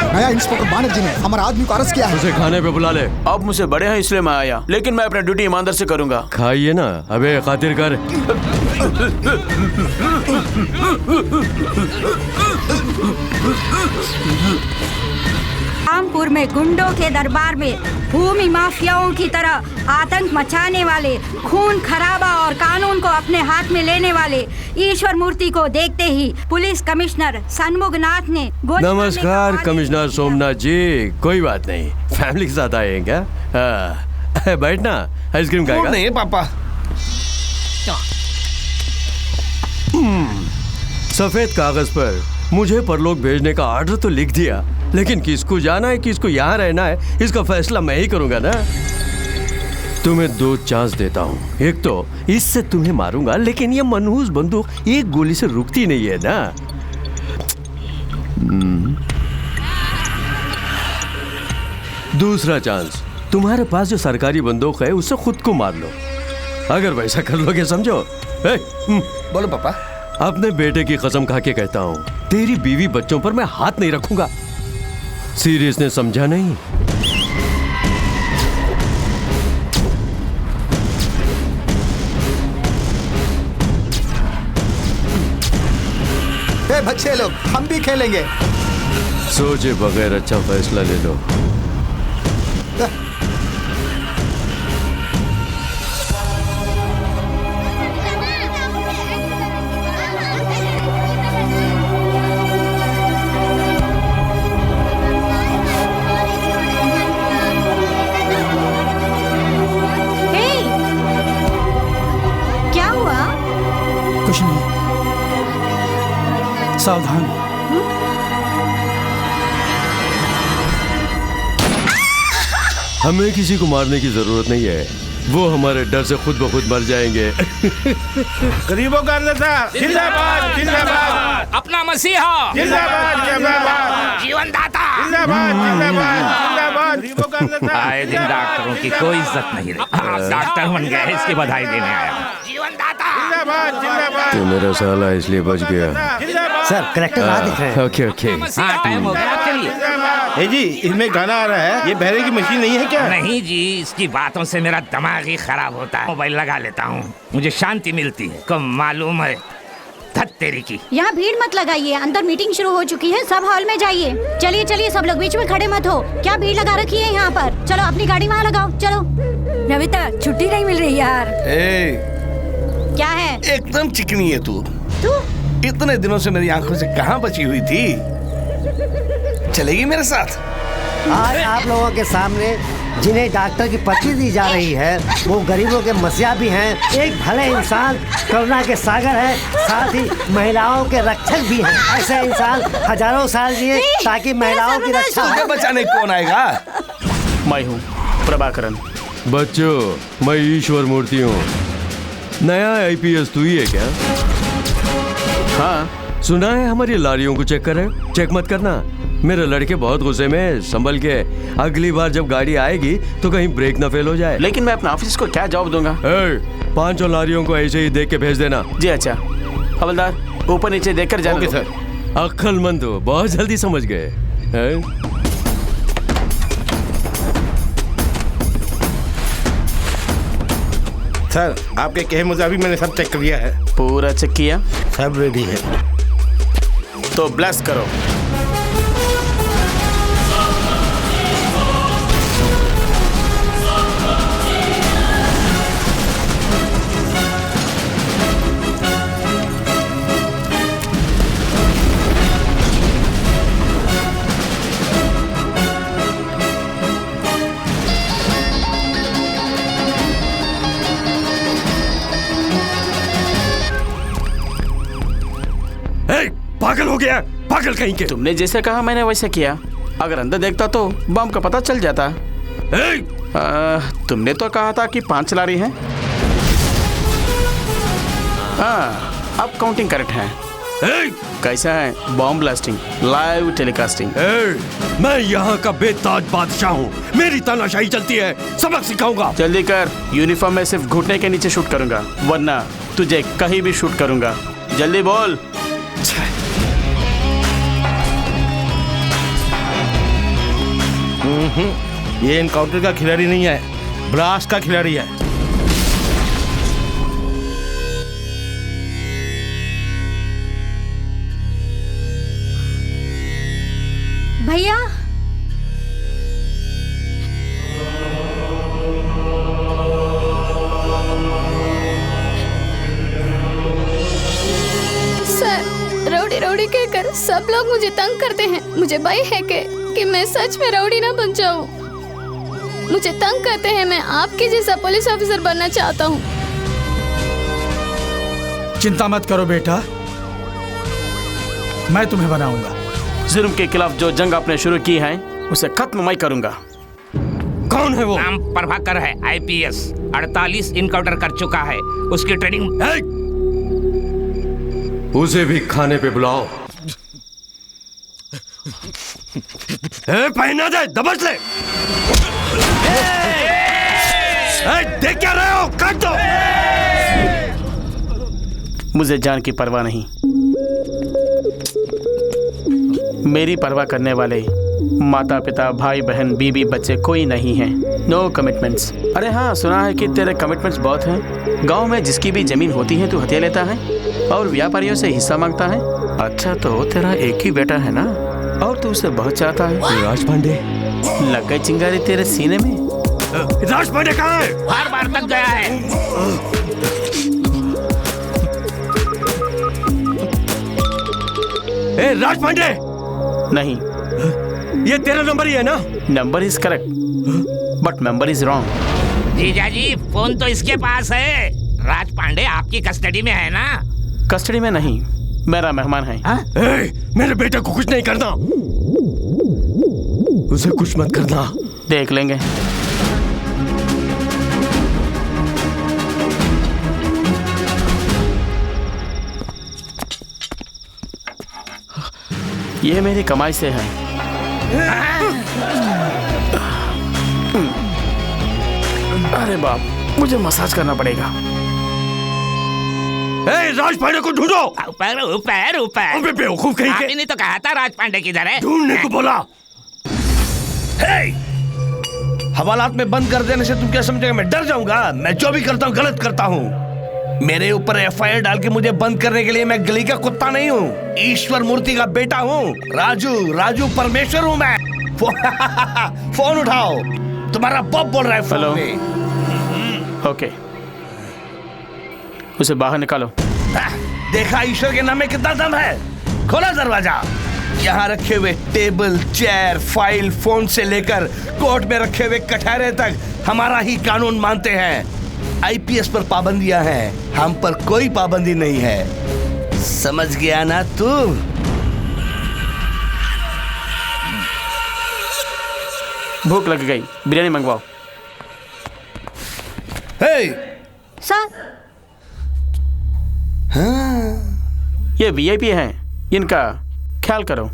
नया इंस्पेक्टर बनर्जी ने हमारे आदमी को अरेस्ट किया है। उसे खाने पे बुला ले। आप मुझसे बड़े हैं इसलिए मैं आया, लेकिन मैं अपनी ड्यूटी ईमानदार से करूंगा। खाइए ना, अबे खातिर कर। रामपुर में गुंडों के दरबार में भूमि माफियाओं की तरह आतंक मचाने वाले, खून खराबा और कानून को अपने हाथ में लेने वाले ईश्वर मूर्ति को देखते ही पुलिस कमिश्नर सन्मुखनाथ ने नमस्कार कमिश्नर सोमनाथ जी, कोई बात नहीं, फैमिली के साथ आए हैं क्या? बैठना, आइसक्रीम खाएगा? नहीं पापा। सफेद कागज पर मुझे परलोक भेजने का ऑर्डर तो लिख दिया, लेकिन किसको जाना है, किसको यहाँ रहना है, इसका फैसला मैं ही करूंगा ना। तुम्हें 2 चांस देता हूँ। एक तो इससे तुम्हें मारूंगा, लेकिन ये मनहूस बंदूक एक गोली से रुकती नहीं है ना। दूसरा चांस, तुम्हारे पास जो सरकारी बंदूक है उससे खुद को मार लो। अगर वैसा कर लोगे समझो। बोलो पापा। अपने बेटे की कसम खा के कहता हूँ, तेरी बीवी बच्चों पर मैं हाथ नहीं रखूंगा। सीरियस ने समझा नहीं? बच्चे लोग, हम भी खेलेंगे। सोचे बगैर अच्छा फैसला ले लो। क्या हुआ? कुछ नहीं, सावधान। हमें किसी को मारने की जरूरत नहीं है, वो हमारे डर से खुद ब खुद मर जाएंगे। गरीबों का नेता जिंदाबाद जिंदाबाद, अपना मसीहा जिंदाबाद जिंदाबाद, जीवनदाता जिंदाबाद जिंदाबाद जिंदाबाद, गरीबों का नेता। आए दिन डॉक्टरों की कोई इज्जत नहीं रही। आप डॉक्टर बन गए, इसकी बधाई देने आया हूँ। जिंदाबाद जिंदाबाद। तो मेरा साला इसलिए बच गया। सर कलेक्टर वहाँ दिख रहे हैं। Okay okay. हाँ, टाइम हो गया, चलिए। जी, इसमें गाना आ रहा है, ये बहरे की मशीन नहीं है क्या? नहीं जी, इसकी बातों से मेरा दिमाग ही खराब होता है। मोबाइल लगा लेता हूँ, मुझे शांति मिलती है। कब मालूम है धत तेरी की। यहाँ भीड़ मत लगाइए, अंदर मीटिंग शुरू हो चुकी है, सब हॉल में जाइए। चलिए चलिए, सब लोग बीच में खड़े मत हो। क्या भीड़ लगा रखी है यहाँ पर? चलो अपनी गाड़ी वहाँ लगाओ, चलो। नविता, छुट्टी नहीं मिल रही यार। क्या है? एकदम चिकनी है तू। इतने दिनों से मेरी आंखों से कहाँ बची हुई थी? चलेगी मेरे साथ? आज आप लोगों के सामने जिन्हें डॉक्टर की पर्ची दी जा रही है, वो गरीबों के मसीहा भी हैं, एक भले इंसान, करुणा के सागर है, साथ ही महिलाओं के रक्षक भी हैं। ऐसे इंसान हजारों साल जिए ताकि महिलाओं की रक्षा हो। बचाने कौन आएगा? मैं हूँ प्रभाकरन। बच्चों, मैं ईश्वर मूर्ति हूँ। नया आईपीएस तू ही है क्या? हाँ, सुना है हमारी लारियों को चेक करे। चेक मत करना, मेरे लड़के बहुत गुस्से में, संभल के। अगली बार जब गाड़ी आएगी तो कहीं ब्रेक ना फेल हो जाए। लेकिन मैं अपने ऑफिस को क्या जवाब दूंगा? 5 लारियों को ऐसे ही देख के भेज देना। जी अच्छा। हवलदार, ऊपर नीचे देखकर जाना। Okay sir. अक्लमंद हो, बहुत जल्दी समझ गए। सर, आपके कहे मुताबिक मैंने सब चेक कर लिया है। पूरा चेक किया? सब रेडी है। तो ब्लेस करो। पागल हो गया, पागल कहीं के। तुमने जैसे कहा मैंने वैसे किया। अगर अंदर देखता तो बम का पता चल जाता। तुमने तो कहा था कि 5 लारी हैं। हाँ, अब काउंटिंग करेक्ट है। कैसा है बॉम्ब ब्लास्टिंग, लाइव टेलीकास्टिंग? मैं यहाँ का बेताज बादशाह हूँ, मेरी तानाशाही चलती है, सबक सिखाऊंगा। जल्दी कर, यूनिफॉर्म में सिर्फ घुटने के नीचे शूट करूंगा, वरना तुझे कहीं भी शूट करूंगा। जल्दी बोल। ये इनकाउंटर का खिलाड़ी नहीं है, ब्लास्ट का खिलाड़ी है। भैया सर, रउडी रउडी कहकर सब लोग मुझे तंग करते हैं। मुझे भय है कि मैं सच में रउडी ना बन जाऊं। मुझे तंग करते हैं। मैं आपके जैसा पुलिस ऑफिसर बनना चाहता हूं। चिंता मत करो बेटा, मैं तुम्हें बनाऊंगा। जुर्म के खिलाफ जो जंग आपने शुरू की है उसे खत्म मैं करूंगा। कौन है वो? नाम प्रभाकर है, IPS, 48 इनकाउंटर कर चुका है। उसकी ट्रेनिंग। उसे भी खाने पे बुलाओ। पहना दे, दबच ले। देख क्या रहे हो? काट दो। मुझे जान की परवाह नहीं, मेरी परवाह करने वाले माता पिता भाई बहन बीबी बच्चे कोई नहीं है। No commitments. अरे हाँ, सुना है कि तेरे कमिटमेंट्स बहुत हैं। गांव में जिसकी भी जमीन होती है तू हथिया लेता है और व्यापारियों से हिस्सा मांगता है। अच्छा, तो तेरा एक ही बेटा है ना, और तू उसे बहुत चाहता है। राज पांडे, लग गई चिंगारी तेरे सीने में। राज पांडे कहाँ है? बार बार तक गया है। राज पांडे नहीं, ये तेरा नंबर ही है ना? Number is correct but member is wrong. जीजा जी, फोन तो इसके पास है। राज पांडे आपकी कस्टडी में है ना? कस्टडी में नहीं, मेरा मेहमान है। मेरे बेटे को कुछ नहीं करना, उसे कुछ मत करना। देख लेंगे। ये मेरी कमाई से है। अरे बाप, मुझे मसाज करना पड़ेगा। राज पांडे को ढूंढो। ऊपर ऊपर ऊपर। बेवकूफ कहीं के। आपने नहीं तो कहा था राज पांडे किधर है? ढूंढने को बोला। हवालात में बंद कर देने से तुम क्या समझोगे मैं डर जाऊंगा? मैं जो भी करता हूँ गलत करता हूँ। मेरे ऊपर FIR डाल के मुझे बंद करने के लिए मैं गली का कुत्ता नहीं हूँ, ईश्वर मूर्ति का बेटा हूँ। राजू परमेश्वर हूँ मैं। फोन उठाओ, तुम्हारा बाप बोल रहा है फोन में। ओके, उसे बाहर निकालो। देखा ईश्वर के नाम में कितना दम है। खोला दरवाजा। यहाँ रखे हुए टेबल, चेयर, फाइल, फोन से लेकर कोर्ट में रखे हुए कटहरे तक हमारा ही कानून मानते हैं। IPS पर पाबंदियां हैं, हम पर कोई पाबंदी नहीं है। समझ गया ना तू? भूख लग गई, बिरयानी मंगवाओ। सर, ये VIP हैं, इनका ख्याल करो।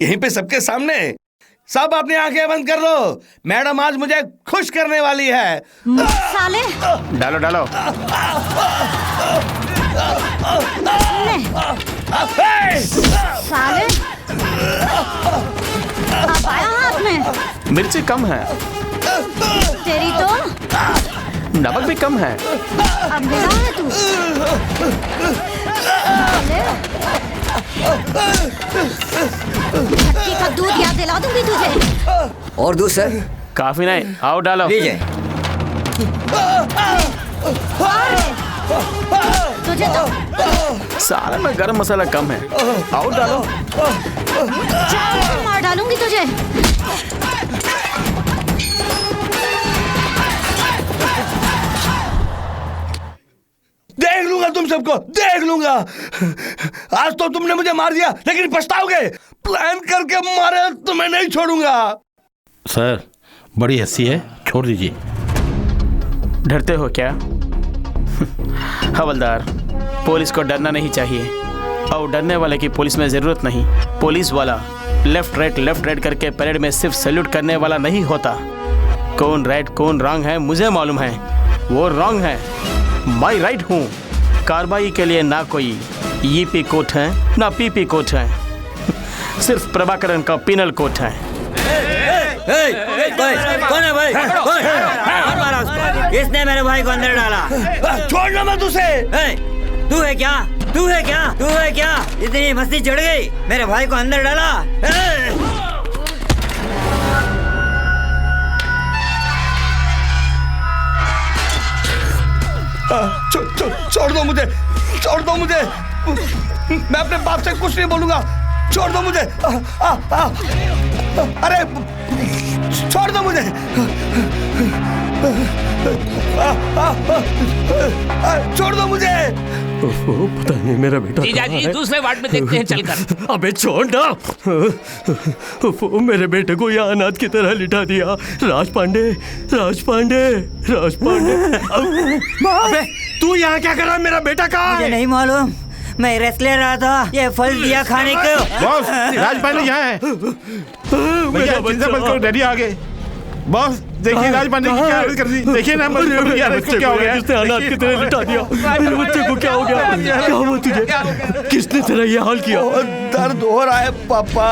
यहीं पे सबके सामने। सब अपनी आंखें बंद कर लो, मैडम आज मुझे खुश करने वाली है। साले, डालो डालो। साले, अब आया हाथ में। मिर्ची कम है। तेरी तो नमक भी कम है। अब मिला है तू। धरती का दूध याद दिला दूंगी तुझे। और दूध सर? काफी नहीं, आओ डालो। लीजिए। तुझे तो सारे में गरम मसाला कम है, आओ डालो। मार डालूंगी तुझे। देख लूंगा तुम सबको, देख लूंगा। आज तो तुमने मुझे मार दिया, लेकिन पछताओगे। प्लान करके मारे तो मैं नहीं छोड़ूंगा। सर, बड़ी हंसी है, छोड़ दीजिए। डरते हो क्या? हवलदार, पुलिस को डरना नहीं चाहिए, और डरने वाले की पुलिस में जरूरत नहीं। पुलिस वाला लेफ्ट राइट करके परेड में सिर्फ सैल्यूट करने वाला नहीं होता, कौन राइट कौन रॉन्ग है मुझे मालूम है। वो रॉन्ग है, मैं राइट हूँ। कार्रवाई के लिए ना कोई ईपी कोर्ट है ना पीपी कोर्ट है, सिर्फ प्रभाकरन का पिनल कोर्ट है। कौन है भाई? कौन मारा उसको? किसने मेरे भाई को अंदर डाला? छोड़ना मत उसे। तू है क्या? तू है क्या? तू है क्या? इतनी मस्ती चढ़ गई, मेरे भाई को अंदर डाला। छोड़ दो मुझे, छोड़ दो मुझे। मैं अपने बाप से कुछ नहीं बोलूंगा। छोड़ दो मुझे। अरे छोड़ दो मुझे। छोड़ दो मुझे। पता नहीं मेरा बेटा जीजा जी दूसरे वार्ड में देखते हैं चलकर। अबे छोड़ ना। मेरे बेटे को यहाँ अनाथ की तरह लिटा दिया। राज पांडे, राज पांडे, राज पांडे। अबे तू यहाँ क्या कर रहा है? मेरा बेटा कहाँ है? मुझे नहीं मालूम, मैं रेस्ट ले रहा था। ये फल दिया खाने को। बॉस, राज पांडे यहाँ है। भैया चिंता मत करो, डैडी आ गए। बॉस देखिए राज पांडे की क्या हालत कर दी। देखिए ना यार इसको क्या हो गया? किसने अनाथ की तरह लिटा दिया? मेरे बच्चे को क्या हो गया? क्या हुआ तुझे? किसने तेरा ये हाल किया? बहुत दर्द हो रहा है पापा।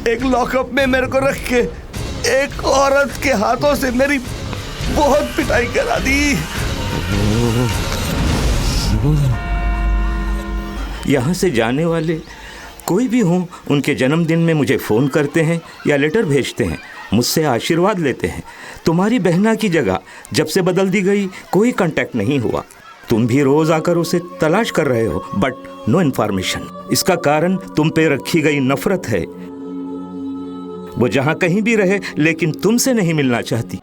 एक लॉकअप में मेरे को रख के एक औरत के हाथों से मेरी बहुत पिटाई करा दी। यहाँ से जाने वाले कोई भी हों, उनके जन्मदिन में मुझे फ़ोन करते हैं या लेटर भेजते हैं, मुझसे आशीर्वाद लेते हैं। तुम्हारी बहना की जगह जब से बदल दी गई कोई कांटेक्ट नहीं हुआ। तुम भी रोज आकर उसे तलाश कर रहे हो, बट नो इन्फॉर्मेशन। इसका कारण तुम पे रखी गई नफरत है। वो जहाँ कहीं भी रहे लेकिन तुमसे नहीं मिलना चाहती।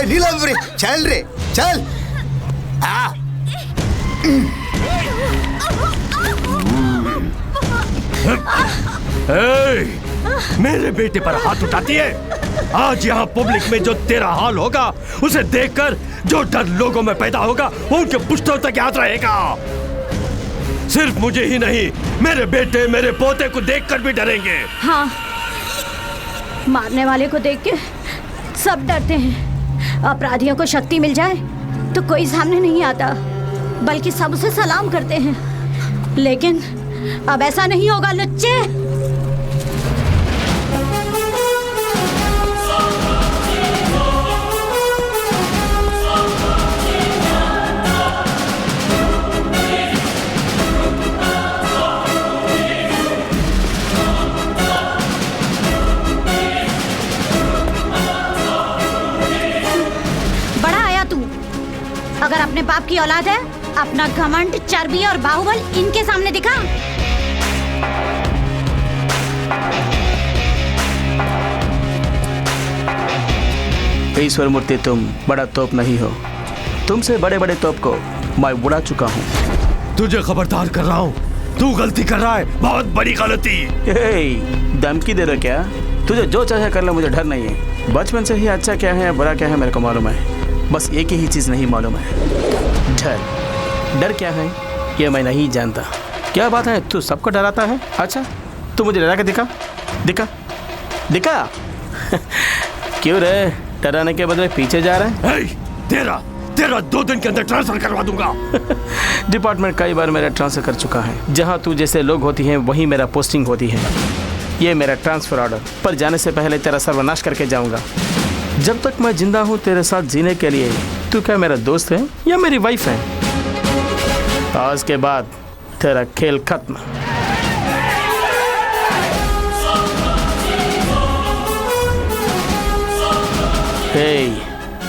नीलम चल रे चल। मेरे बेटे पर हाथ उठाती है। आज यहाँ पब्लिक में जो तेरा हाल होगा उसे देखकर जो डर लोगों में पैदा होगा वो उनके पुश्तों तक याद रहेगा। सिर्फ मुझे ही नहीं, मेरे बेटे मेरे पोते को देखकर भी डरेंगे। हाँ, मारने वाले को देख के सब डरते हैं। अपराधियों को शक्ति मिल जाए तो कोई सामने नहीं आता, बल्कि सब उसे सलाम करते हैं। लेकिन अब ऐसा नहीं होगा लुच्चे। अगर अपने बाप की औलाद है, अपना घमंड, चर्बी और बाहुबल इनके सामने दिखा। ईश्वर मूर्ति, तुम बड़ा तोप नहीं हो। तुमसे बड़े बड़े तोप को मैं उड़ा चुका हूँ। तुझे खबरदार कर रहा हूँ, तू गलती कर रहा है, बहुत बड़ी गलती। धमकी दे रहे क्या? तुझे जो चाहे कर ले, मुझे डर नहीं है। बचपन से ही अच्छा क्या है बुरा क्या है मेरे को मालूम है। बस एक ही चीज़ नहीं मालूम है, डर। डर क्या है ये मैं नहीं जानता। क्या बात है, तू सबको डराता है? अच्छा तू मुझे डरा के दिखा दिखा दिखा। क्यों रे, डराने के बदले पीछे जा रहा है? तेरा 2 दिन के अंदर ट्रांसफर करवा दूंगा। डिपार्टमेंट कई बार मेरा ट्रांसफर कर चुका है। जहाँ तू जैसे लोग होती हैं वहीं मेरा पोस्टिंग होती है। ये मेरा ट्रांसफर ऑर्डर, पर जाने से पहले तेरा सर्वनाश करके जाऊंगा। जब तक मैं जिंदा हूँ तेरे साथ जीने के लिए तू क्या मेरा दोस्त है या मेरी वाइफ है? आज के बाद तेरा खेल खत्म।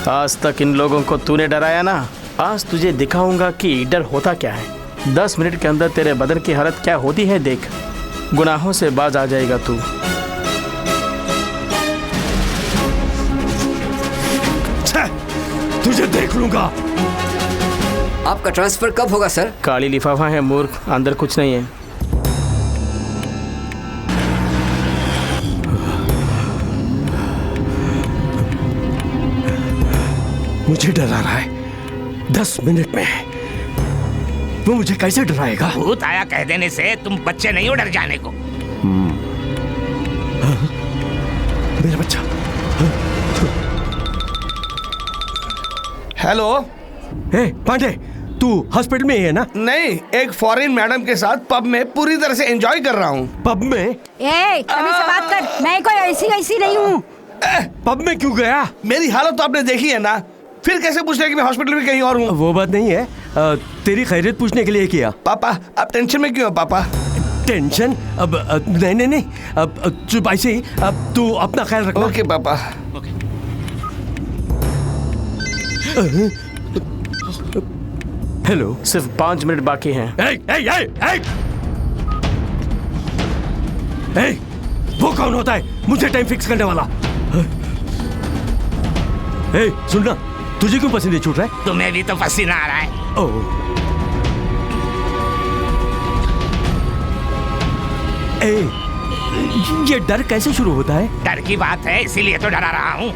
आज तक इन लोगों को तूने डराया ना, आज तुझे दिखाऊंगा कि डर होता क्या है। 10 मिनट के अंदर तेरे बदन की हालत क्या होती है देख। गुनाहों से बाज आ जाएगा तू। तुझे देख लूंगा। आपका ट्रांसफर कब होगा सर? काली लिफाफा है मूर्ख, अंदर कुछ नहीं है। मुझे डरा रहा है। 10 मिनट में वो मुझे कैसे डराएगा? भूत आया कह देने से तुम बच्चे नहीं हो डर जाने को। मेरा बच्चा। हेलो। पांडे, तू हॉस्पिटल में ही है ना? नहीं, एक फॉरेन मैडम के साथ पब में पूरी तरह से एंजॉय कर रहा हूँ। पब में? अभी से बात कर, मैं कोई ऐसी नहीं हूँ। पब में क्यों गया? मेरी हालत तो आपने देखी है ना, फिर कैसे पूछ रहे कि मैं हॉस्पिटल में कहीं और हूँ? वो बात नहीं है, तेरी खैरियत पूछने के लिए किया। पापा, आप टेंशन में क्यों हो पापा? टेंशन? अब नहीं, अब चुप ऐसे ही, अब तू अपना ख्याल रखना। ओके पापा। हेलो। सिर्फ 5 मिनट बाकी हैं। वो कौन होता है मुझे टाइम फिक्स करने वाला? सुनना, तुझे क्यों पसीने छूट रहा है? तुम्हें भी तो पसीना आ रहा है। ओह। ये डर कैसे शुरू होता है? डर की बात है इसीलिए तो डरा रहा हूँ।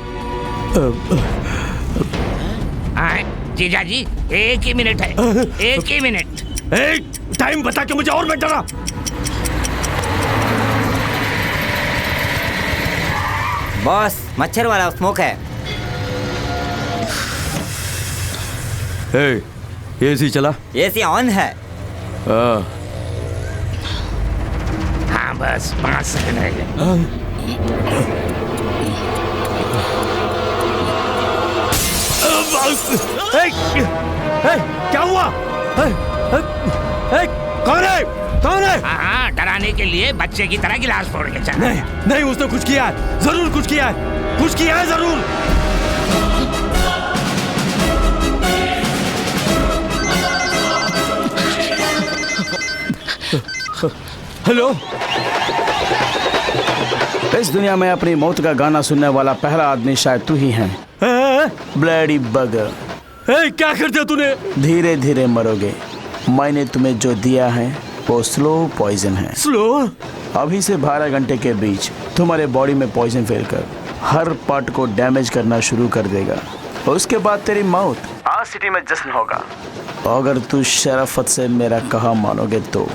जीजा जी, 1 ही मिनट है, 1 ही मिनट। टाइम बता के मुझे और मत डरा। बॉस, मच्छर वाला स्मोक है। एसी चला? एसी ऑन है। हाँ बस 5 सेकंड रह गए। क्या हुआ? कौन है? कौन है? हाँ, डराने के लिए बच्चे की तरह गिलास फोड़ के चला। नहीं, उसने कुछ किया है, जरूर कुछ किया है, कुछ किया है जरूर। हेलो। इस दुनिया में अपनी मौत का गाना सुनने वाला पहला आदमी शायद तू ही है। ब्लडी बगर। क्या कर दिया तूने? धीरे धीरे मरोगे। मैंने तुम्हें जो दिया है वो स्लो पॉइजन है। स्लो? अभी से 12 घंटे के बीच तुम्हारे बॉडी में पॉइजन फैलकर हर पार्ट को डैमेज करना शुरू कर देगा। उसके बाद तेरी मौत। आज सिटी में जश्न होगा। अगर तू शराफत से मेरा कहा मानोगे तो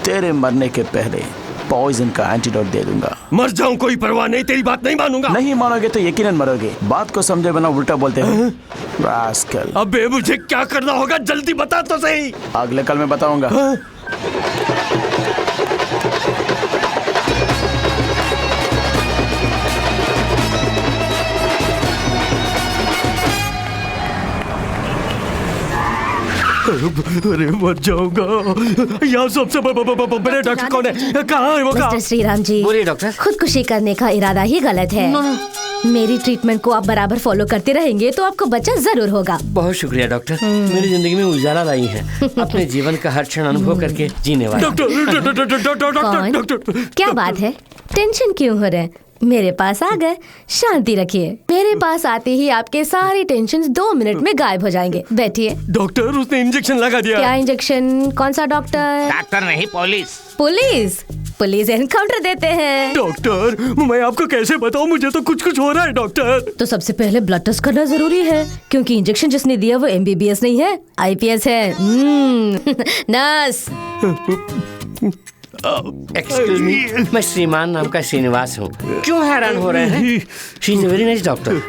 तेरे मरने के पहले पॉइजन का एंटीडोट दे दूंगा। मर जाऊं कोई परवाह नहीं, तेरी बात नहीं मानूंगा। नहीं मानोगे तो यकीनन मरोगे। बात को समझे बिना उल्टा बोलते हो। रास्कल। अबे मुझे क्या करना होगा जल्दी बता तो सही। अगले कल में बताऊंगा। अरे मर जाऊंगा। यहाँ सबसे बड़े डॉक्टर कौन है? कहाँ है वो? मिस्टर श्रीराम जी, बोलिए डॉक्टर। खुदकुशी करने का इरादा ही गलत है। मेरी ट्रीटमेंट को आप बराबर फॉलो करते रहेंगे तो आपको बच्चा जरूर होगा। बहुत शुक्रिया डॉक्टर, मेरी जिंदगी में उजाला लाई है। अपने जीवन का हर क्षण अनुभव करके जीने वाला। डॉक्टर, क्या बात है? टेंशन क्यों हो रहे हैं? मेरे पास आ गए, शांति रखिए। मेरे पास आते ही आपके सारे टेंशन 2 मिनट में गायब हो जाएंगे। बैठिए। डॉक्टर, उसने इंजेक्शन लगा दिया। क्या इंजेक्शन? कौन सा डॉक्टर? डॉक्टर नहीं, पुलिस। पुलिस? पुलिस एनकाउंटर देते हैं। डॉक्टर, मैं आपको कैसे बताऊं, मुझे तो कुछ हो रहा है डॉक्टर। तो सबसे पहले ब्लड टेस्ट करना जरूरी है, क्योंकि इंजेक्शन जिसने दिया वो MBBS नहीं है, IPS है। नर्स। एक्सक्यूज मी, मैं श्रीमान नाम का श्रीनिवास हूँ। क्यों हैरान हो रहे हैं? She is very nice doctor.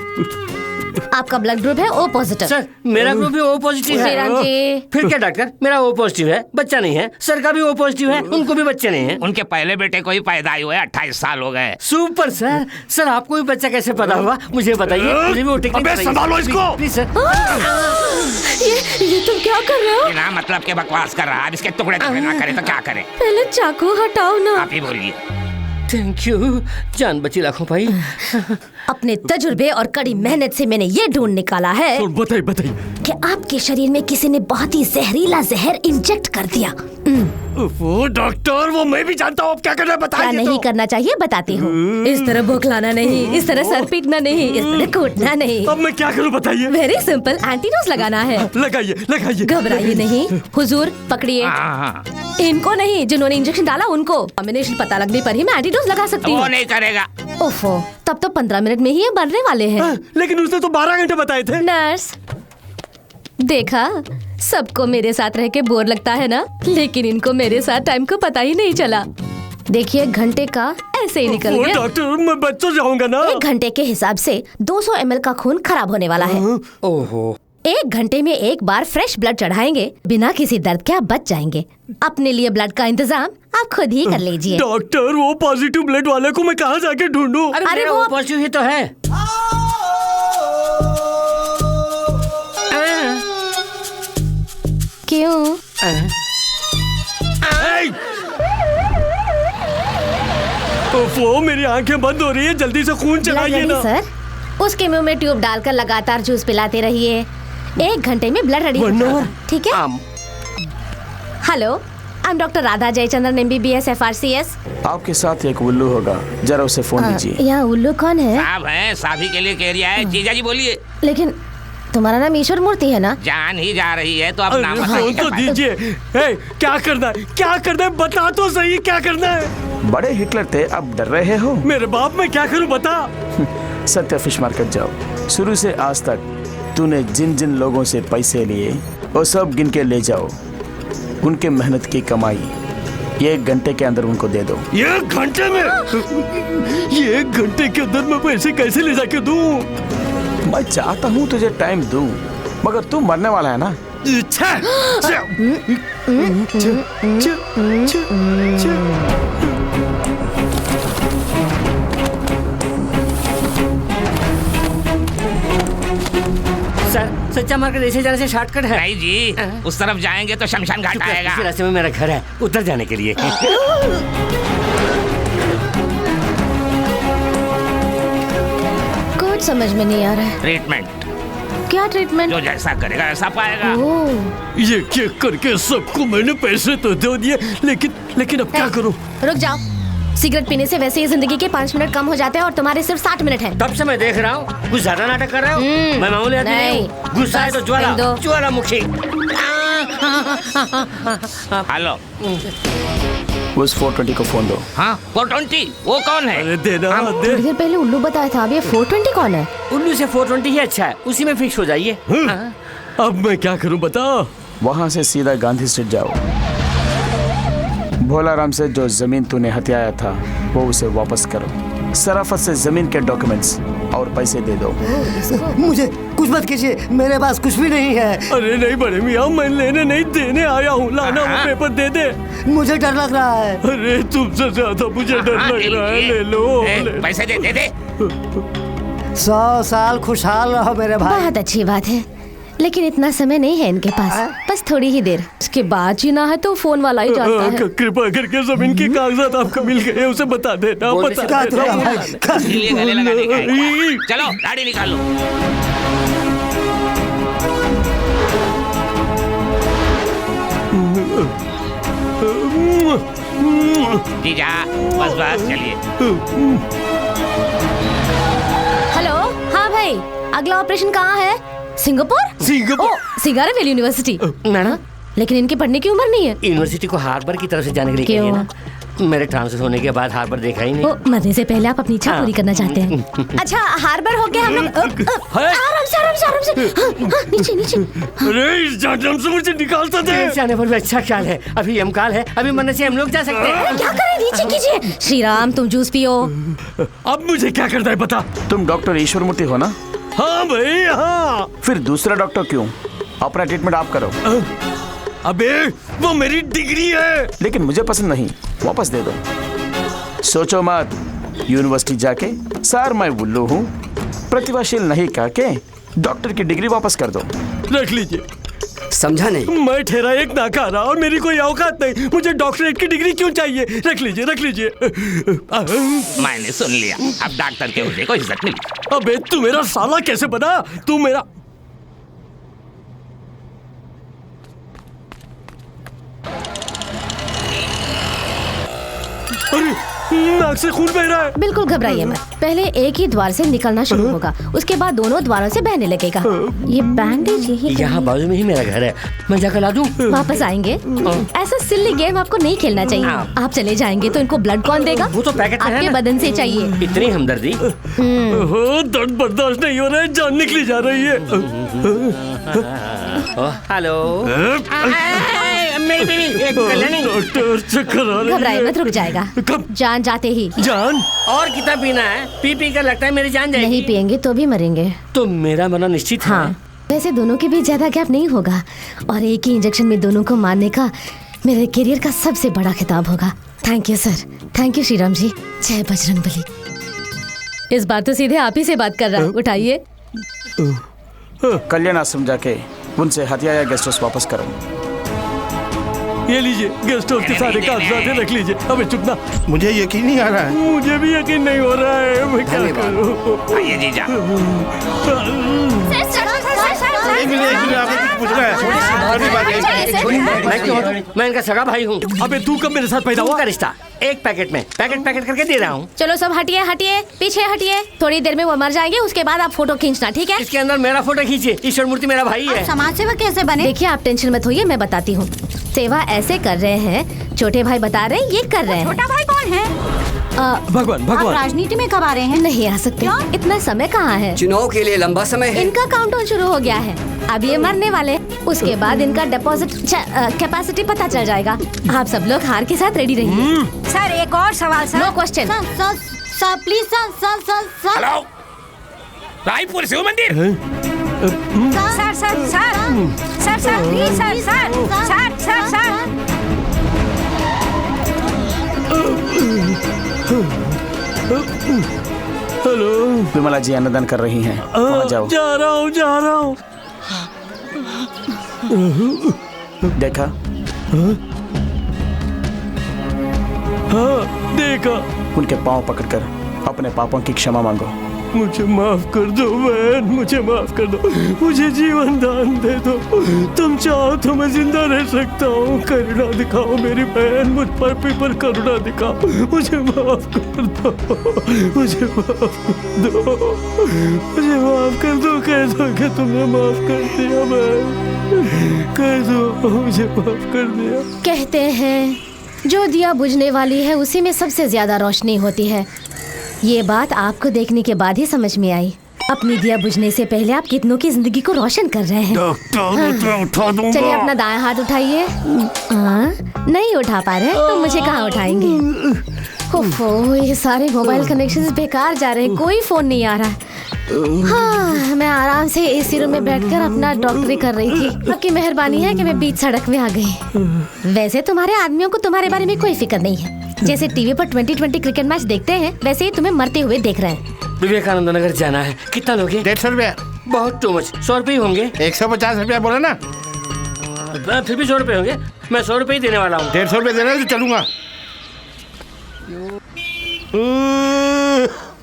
आपका ब्लड ग्रुप है O पॉजिटिव। सर, मेरा ग्रुप भी O पॉजिटिव है। श्रीराम जी। फिर क्या डॉक्टर, मेरा O पॉजिटिव है, बच्चा नहीं है। सर का भी O पॉजिटिव है, उनको भी बच्चे नहीं है। उनके पहले बेटे को ही पैदा हुए 28 साल हो गए। Super sir. सर आपको भी बच्चा कैसे पता हुआ, मुझे बताइए। मुझे भी वो टेक्निक अबे संभालो इसको। Please sir. ये तुम क्या कर रहे हो? बिना मतलब के बकवास कर रहा है। अब इसके टुकड़े टुकड़े ना करे तो क्या करे? पहले चाकू हटाओ ना। आप ही बोलिए। थैंक यू, जान बची लाखों भाई। अपने तजुर्बे और कड़ी मेहनत से मैंने ये ढूंढ निकाला है बताइए कि आपके शरीर में किसी ने बहुत ही जहरीला जहर इंजेक्ट कर दिया। वो डॉक्टर, वो मैं भी जानता हूँ। अब क्या करना है बताइए। क्या नहीं करना चाहिए बताती हूँ। इस तरह बौखलाना नहीं, इस तरह सर पीटना नहीं, इस तरह कूटना नहीं। अब मैं क्या करूँ बताइए। वेरी सिंपल, एंटीडोज लगाना है। लगाइए। घबराइए नहीं। हुजूर पकड़िए। इनको नहीं, जिन्होंने इंजेक्शन डाला उनको। कॉम्बिनेशन पता लगने पर ही मैं एंटीडोज लगा सकती हूँ। वो नहीं करेगा। ओफो, तब तो 15 मिनट में ही ये बनने वाले हैं। लेकिन उसने तो 12 घंटे बताए थे। नर्स, देखा सबको मेरे साथ रह के बोर लगता है ना, लेकिन इनको मेरे साथ टाइम को पता ही नहीं चला। देखिए घंटे का ऐसे ही निकल गया। डॉक्टर मैं बच तो जाऊंगा ना। 1 घंटे के हिसाब से 200 ml का खून खराब होने वाला है। ओहो। 1 घंटे में एक बार फ्रेश ब्लड चढ़ाएंगे, बिना किसी दर्द के आप बच जाएंगे। अपने लिए ब्लड का इंतजाम आप खुद ही कर लीजिए। डॉक्टर वो पॉजिटिव ब्लड वाले को मैं कहाँ जाके ढूंढूं? अरे वो पॉजिटिव ही तो है। क्यों? वो मेरी आंखें बंद हो रही है, जल्दी से खून चढ़ाइए ना। सर, उसके मुंह में ट्यूब डालकर लगातार जूस पिलाते रहिए। 1 घंटे में ब्लड रेडी होगा, ठीक है? Hello, I am doctor Radha Jayachandran MBBS FRCS। आपके साथ एक उल्लू होगा, जरा उसे फोन दीजिए। यहाँ उल्लू कौन है? साहब हैं, शादी के लिए कह रिया है। जीजा जी बोलिए। लेकिन तुम्हारा नाम ईश्वर मूर्ति है ना? जान ही जा रही है तो अब नाम फोन तो दीजिए। क्या करना है, क्या करना है, बता तो सही क्या करना है। बड़े हिटलर थे, अब डर रहे हो? मेरे बाप मैं क्या करूं बता। सत्या फिश मार्केट जाओ। शुरू से आज तक तूने जिन जिन लोगों से पैसे लिए वो सब गिन के ले जाओ। उनके मेहनत की कमाई 1 घंटे के अंदर उनको दे दो। 1 घंटे में? ये 1 घंटे के अंदर मैं पैसे कैसे ले जाके दूं? मैं चाहता हूँ तुझे टाइम दूं, मगर तू मरने वाला है ना। सर, सच्चा मार्केट ऐसे जाने से शॉर्टकट है। नहीं जी, उस तरफ जाएंगे तो शमशान घाट आएगा। इसी रास्ते में मेरा घर है, उधर जाने के लिए। कुछ समझ में नहीं आ रहा है। ट्रीटमेंट। क्या ट्रीटमेंट? जो जैसा करेगा वैसा पाएगा। ये क्या करके सबको मैंने पैसे तो दे दिए, लेकिन अब क्या करूं? रुक जाओ। सिगरेट पीने से वैसे ही जिंदगी के 5 मिनट कम हो जाते हैं और तुम्हारे सिर्फ 60 मिनट हैं। तब से मैं देख रहा हूँ कुछ ज्यादा नाटक कर रहे हो। मैं मामूली आदमी नहीं हूँ। गुस्सा है तो ज्वालामुखी। हेलो, उस 420 को फोन दो। हाँ 420, वो कौन है? अरे देना दे। थोड़ी देर पहले उल्लू बताया था, अब ये 420 कौन है? उल्लू से 420 ही अच्छा है, उसी में फिक्स हो जाइए। अब मैं क्या करूं बता। वहाँ से सीधा गांधी स्ट्रीट जाओ। भोलाराम से जो जमीन तूने हथियाया था वो उसे वापस करो। सराफत से जमीन के डॉक्यूमेंट्स और पैसे दे दो। मुझे कुछ मत कीजिए, मेरे पास कुछ भी नहीं है। अरे नहीं बड़े मियाँ, मैं लेने नहीं देने आया हूँ। लाना वो पेपर दे दे। मुझे डर लग रहा है। अरे तुमसे ज्यादा मुझे डर लग रहा है। ले लो पैसे दे। 100 साल खुशहाल रहो मेरे भाई। बहुत अच्छी बात है, लेकिन इतना समय नहीं है इनके पास, बस थोड़ी ही देर। उसके बाद जीना है तो फोन वाला ही जानता है। कृपा करके जमीन के कागजात आपको मिल गए, उसे बता देना। गले लगाने का। चलो गाड़ी निकालो। जीजा बस चलिए। हेलो, हाँ भाई, अगला ऑपरेशन कहाँ है? सिंगापुर? सिंगारा वेली यूनिवर्सिटी। मैडम, लेकिन इनकी पढ़ने की उम्र नहीं है। यूनिवर्सिटी को हार्बर की तरफ से जाने के लिए क्यों? ना। मेरे ट्रांसफर होने के बाद हार्बर देखा ही नहीं। मरने से पहले आप अपनी इच्छा पूरी करना चाहते हैं। अच्छा, हार्बर होके हम लोग आराम से नीचे। अरे इस जहन्नम से मुझे निकालता दे। जाने पर भी अच्छा ख्याल है, अभी यमकाल है, अभी मरने से हम लोग जा सकते हैं। क्या करें, नीचे कीजिए। श्री राम, तुम जूस पियो। अब मुझे क्या करना है बता। तुम डॉक्टर ईश्वर मूर्ति हो ना? हाँ भाई हाँ। फिर दूसरा डॉक्टर क्यों? अपना ट्रीटमेंट आप करो। अबे वो मेरी डिग्री है। लेकिन मुझे पसंद नहीं, वापस दे दो। सोचो मत, यूनिवर्सिटी जाके सर मैं उल्लू हूँ, प्रतिभाशील नहीं कह के डॉक्टर की डिग्री वापस कर दो। रख लीजिए। समझा नहीं? मैं ठहरा एक नाकारा और मेरी कोई औकात नहीं। मुझे डॉक्टरेट की डिग्री क्यों चाहिए? रख लीजिए। मैंने सुन लिया, अब डॉक्टर के होने को इज्जत मिली। अबे तू मेरा साला कैसे बना? तू मेरा नाक से खून बह रहा है। बिल्कुल घबराइए मत, पहले एक ही द्वार से निकलना शुरू होगा, उसके बाद दोनों द्वारों से बहने लगेगा। ये बैंडेज यही यहाँ बाजू में ही मेरा घर है, मैं जाकर ला दूँ? वापस आएंगे। ऐसा सिल्ली गेम आपको नहीं खेलना चाहिए। आप चले जाएंगे तो इनको ब्लड कौन देगा? वो तो पैकेट में है आपके ना। बदन से चाहिए। इतनी हमदर्दी। दर्द बर्दाश्त नहीं हो रहा है, जान निकली जा रही है। हेलो मेरी बीवी कल्याणी। डॉक्टर चक्कर आ रहे घबराए मत, रुक जाएगा। जान जाते ही। जान? और कितना पीना है? पी कर लगता है मेरी जान जाएगी। नहीं पियेंगे तो भी मरेंगे। तो मेरा मरना निश्चित है। हाँ, वैसे दोनों के बीच ज्यादा गैप नहीं होगा और एक ही इंजेक्शन में दोनों को मारने का मेरे करियर का सबसे बड़ा खिताब होगा। Thank you sir, thank you Shriram ji. जय बजरंगबली। इस बार तो सीधे आप ही से बात कर रहा है, उठाइए। कल्याण आश्रम जाके उनसे हथिया या गेस्ट हाउस वापस करो। ये लीजिए, गेस्ट हाउस के सारे कागजात रख लीजिए। अबे चुप ना। मुझे यकीन नहीं आ रहा है। मुझे भी यकीन नहीं हो रहा है। मैं क्या करूं? आइए जीजा। मैं इनका सगा भाई हूँ। अबे तू कब मेरे साथ पैदा हुआ? का रिश्ता एक पैकेट में पैकेट करके दे रहा हूँ। चलो सब हटिए हटिए, पीछे हटिए। थोड़ी देर में वो मर जाएंगे, उसके बाद आप फोटो खींचना, ठीक है? इसके अंदर मेरा फोटो खींचिए। ईश्वर मूर्ति मेरा भाई है। समाज सेवा कैसे बने? देखिए आप टेंशन मत होइए, मैं बताती हूँ। सेवा ऐसे कर रहे हैं, छोटे भाई बता रहे हैं ये कर रहे हैं। छोटा भाई कौन है? भगवान आप राजनीति में कब आ रहे हैं? नहीं आ सकते। इतना समय कहाँ है? चुनाव के लिए लंबा समय है। इनका काउंटडाउन शुरू हो गया है। अब ये मरने वाले, उसके बाद इनका डिपॉजिट कैपेसिटी पता चल जाएगा। आप सब लोग हार के साथ रेडी रहिए। सर एक और सवाल sir. No question. Sir please sir. Hello, Raipur Shiv Mandir. Sir please sir. Hello, Vimla ji अन्नदान कर रही हैं। वहाँ जाओ। जा रहा हूँ। देखा? हाँ देखा। उनके पाँव पकड़कर अपने पापों की क्षमा मांगो। मुझे माफ कर दो बहन, मुझे माफ कर दो। मुझे जीवन दान दे दो। तुम चाहो तो मैं जिंदा रह सकता हूँ। करुणा दिखाओ मेरी बहन, मुझ पर करुणा दिखाओ। मुझे माफ कर दो। मुझे माफ कर दो। कह दो कि तुमने माफ कर दिया बहन। कह दो मुझे माफ कर दिया। कहते हैं जो दिया बुझने वाली है उसी में सबसे ज्यादा रोशनी होती है। ये बात आपको देखने के बाद ही समझ में आई। अपनी दिया बुझने से पहले आप कितनों की जिंदगी को रोशन कर रहे हैं। उठा दूंगा। चलिए अपना दायां हाथ उठाइए। नहीं उठा पा रहे तो मुझे कहाँ उठाएंगे? ओफो, ये सारे मोबाइल कनेक्शंस बेकार जा रहे हैं, कोई फोन नहीं आ रहा। हाँ, मैं आराम से एसी रूम में बैठकर अपना डॉक्टरी कर रही थी। आपकी मेहरबानी है कि मैं बीच सड़क में आ गई। वैसे तुम्हारे आदमियों को तुम्हारे बारे में कोई फिक्र नहीं है। जैसे टीवी पर 2020 क्रिकेट मैच देखते हैं, वैसे ही तुम्हें मरते हुए देख रहे हैं। विवेकानंद नगर जाना है। कितना लोगे? 150 रुपया। बहुत टू मच। 100 रुपये होंगे। 150 रुपया बोला ना। फिर भी 100 रुपये होंगे। मैं 100 रुपये ही देने वाला हूँ। 150 रुपये देना तो चलूंगा।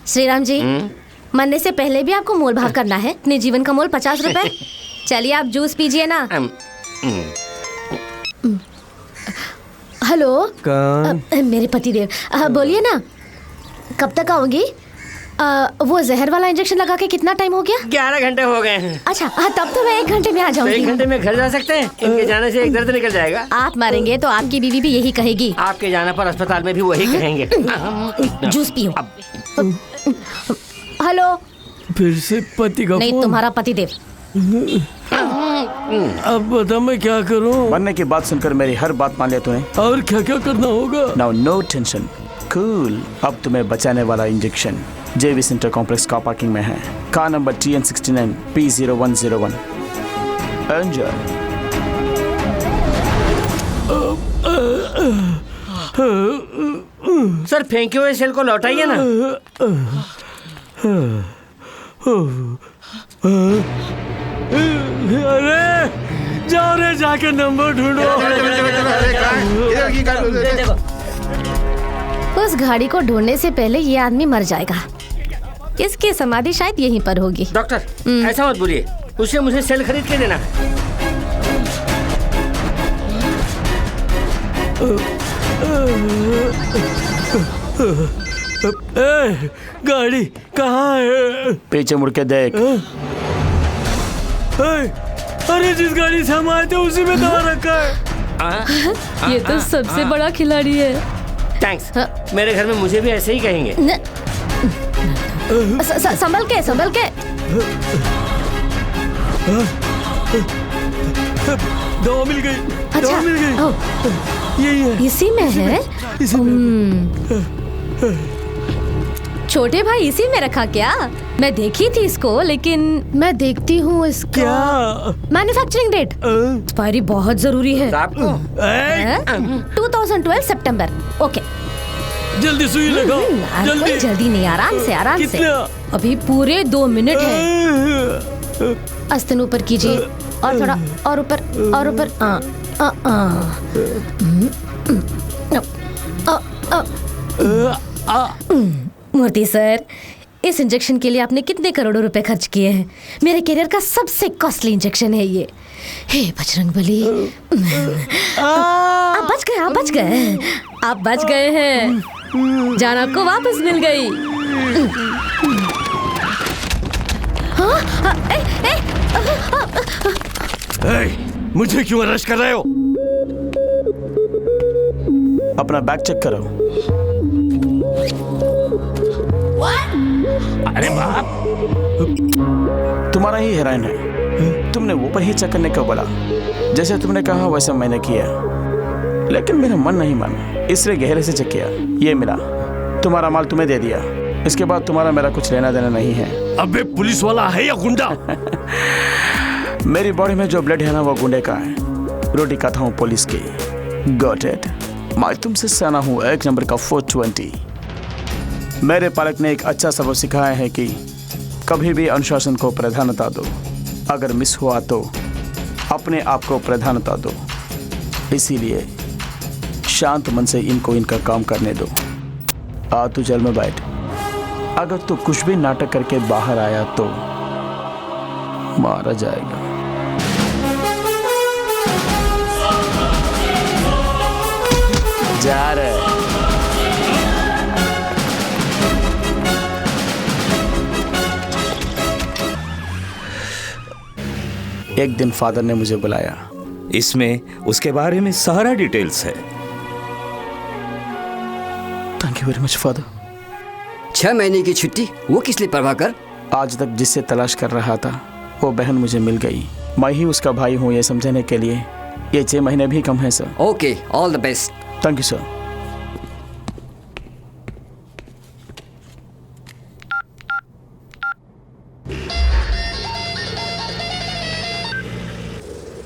श्रीराम जी, मरने से पहले भी आपको मोल भाव करना है। अपने जीवन का मोल 50 रुपए। चलिए आप जूस पीजिए ना। हेलो, मेरे पतिदेव, बोलिए ना, कब तक आओगी? वो जहर वाला इंजेक्शन लगा के कितना टाइम हो गया? 11 घंटे हो गए हैं। अच्छा, तब तो मैं 1 घंटे में आ जाऊंगी। 1 घंटे में घर जा सकते हैं? इनके जाने से एक दर्द निकल जाएगा। आप मारेंगे तो आपकी बीवी भी यही कहेगी। आपके जाने पर अस्पताल में भी वही कहेंगे। जूस पियो। हेलो। फिर से पति का नहीं, फोन? तुम्हारा पतिदेव। अब बता मैं क्या करूं? मरने की बात सुनकर मेरी हर बात मान लिया तूने। और क्या क्या करना होगा? Now no tension, cool. अब तुम्हें बचाने वाला इंजेक्शन जेवी सेंटर कॉम्प्लेक्स कार पार्किंग में है। Car number TN69 P0101। Enjoy. Sir फेंके हुए सेल को लौटाइए ना। अरे जाओ रे, जाके नंबर ढूंढो। उस गाड़ी को ढूंढने से पहले ये आदमी मर जाएगा। इसकी समाधि शायद यहीं पर होगी। डॉक्टर ऐसा मत बोलिए, उसे मुझे सेल खरीद के देना है। गाड़ी कहाँ है? पीछे मुड़ के देख। अरे जिस गाड़ी से हम आए थे उसी में दवा रखा है। ये तो सबसे बड़ा खिलाड़ी है। थैंक्स। मेरे घर में मुझे भी ऐसे ही कहेंगे। संभल के। दवा मिल गई। अच्छा, दवा मिल गई। यही है। इसी में है। छोटे भाई इसी में रखा क्या? मैं देखी थी इसको, लेकिन मैं देखती हूँ इसका क्या मैन्युफैक्चरिंग डेट एक्सपायरी बहुत जरूरी है। 2012 सितंबर। ओके जल्दी सुई लगाओ। जल्दी जल्दी नहीं, आराम से आराम से। अभी पूरे 2 मिनट है। आस्ते ऊपर कीजिए और थोड़ा और ऊपर और ऊपर। मूर्ति सर, इस इंजेक्शन के लिए आपने कितने करोड़ों रुपए खर्च किए हैं? मेरे करियर का सबसे कॉस्टली इंजेक्शन है ये। हे बजरंगबली, आप बच गए, आप बच गए, आप बच गए हैं। जान आपको वापस मिल गई। मुझे क्यों अरेस्ट कर रहे हो? अपना बैग चेक करो। अरे बाप, तुम्हारा ही हेरोइन है। तुमने वो पर ही चेक करने को बोला। जैसे तुमने कहा वैसा मैंने किया, लेकिन मेरा मन नहीं माना, इसलिए गहरे से चेक किया। ये मिला, तुम्हारा माल तुम्हें दे दिया। इसके बाद तुम्हारा मेरा कुछ लेना देना नहीं है। अबे पुलिस वाला है या गुंडा? मेरी बॉडी में जो ब्लड है ना, वो गुंडे का है। रोटी खाता हूँ पुलिस की। Got it. मैं तुमसे सना हूँ 1 नंबर का 420। मेरे पालक ने एक अच्छा सबक सिखाया है कि कभी भी अनुशासन को प्राधान्यता दो। अगर मिस हुआ तो अपने आप को प्राधान्यता दो। इसीलिए शांत मन से इनको इनका काम करने दो। आ तू जेल में बैठ। अगर तू कुछ भी नाटक करके बाहर आया तो मारा जाएगा। जा रहे एक दिन फादर ने मुझे बुलाया। इसमें उसके बारे में सारा डिटेल्स है। Thank you very much father. 6 महीने की छुट्टी, वो किस लिए प्रभाकर? आज तक जिससे तलाश कर रहा था वो बहन मुझे मिल गई। मैं ही उसका भाई हूँ ये समझने के लिए ये 6 महीने भी कम है sir. Okay, all the best. Thank you sir.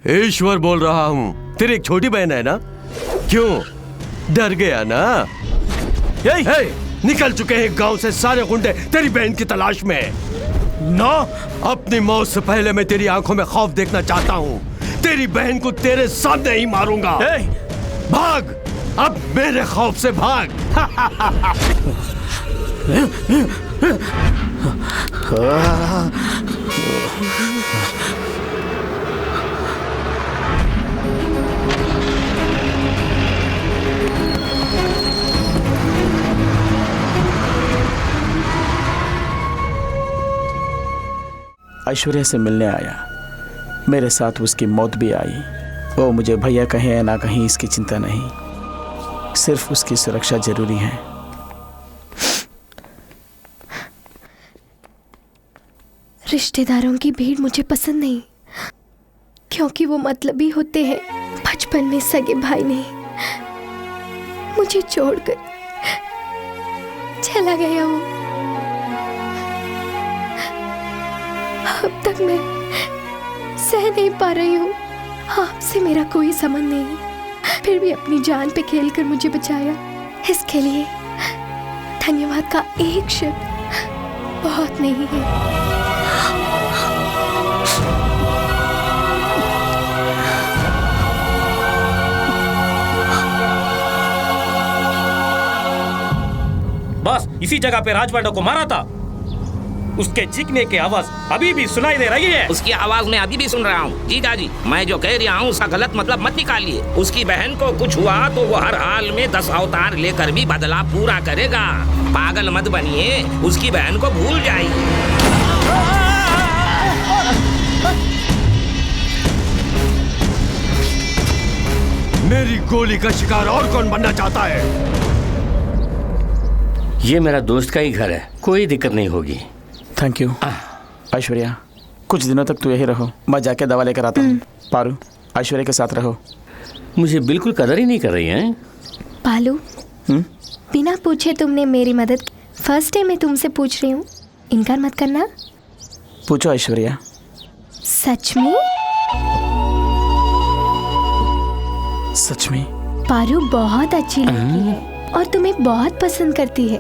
Ishwar बोल रहा हूँ। तेरी एक छोटी बहन है ना? क्यों डर गया ना? निकल चुके हैं गांव से सारे गुंडे तेरी बहन की तलाश में। ना, अपनी मौत से पहले मैं तेरी आंखों में खौफ देखना चाहता हूँ। तेरी बहन को तेरे सामने ही मारूंगा। भाग, अब मेरे खौफ से भाग। ऐश्वर्या से मिलने आया। मेरे साथ उसकी मौत भी आई। वो मुझे भैया कहे या ना कहीं इसकी चिंता नहीं, सिर्फ उसकी सुरक्षा जरूरी है। रिश्तेदारों की भीड़ मुझे पसंद नहीं, क्योंकि वो मतलबी होते हैं। बचपन में सगे भाई ने मुझे छोड़कर चला गया हूँ। अब तक मैं सह नहीं पा रही हूँ। आपसे मेरा कोई संबंध नहीं, फिर भी अपनी जान पे खेलकर मुझे बचाया। इसके लिए धन्यवाद का एक शब्द बहुत नहीं है। बस इसी जगह पे राज पांडव को मारा था। उसके चीखने की आवाज अभी भी सुनाई दे रही है। उसकी आवाज मैं अभी भी सुन रहा हूँ। जीजा जी, मैं जो कह रहा हूँ उसका गलत मतलब मत निकालिए। उसकी बहन को कुछ हुआ तो वो हर हाल में 10 अवतार लेकर भी बदला पूरा करेगा। पागल मत बनिए, उसकी बहन को भूल जाइए। मेरी गोली का शिकार और कौन बनना चाहता है? ये मेरा दोस्त का ही घर है, कोई दिक्कत नहीं होगी। Thank you. ऐश्वर्या, कुछ दिनों तक तू यही रहो, मैं जाके दवा लेकर आता हूँ। पारू, ऐश्वर्या के साथ रहो। मुझे बिल्कुल कदर ही नहीं कर रही हैं। पालू, बिना पूछे तुमने मेरी मदद की। फर्स्ट डे मैं तुमसे पूछ रही हूँ, इनकार मत करना। पूछो ऐश्वर्या। सच में? सच में? पारू बहुत अच्छी लगती है और तुम्हें बहुत पसंद करती है।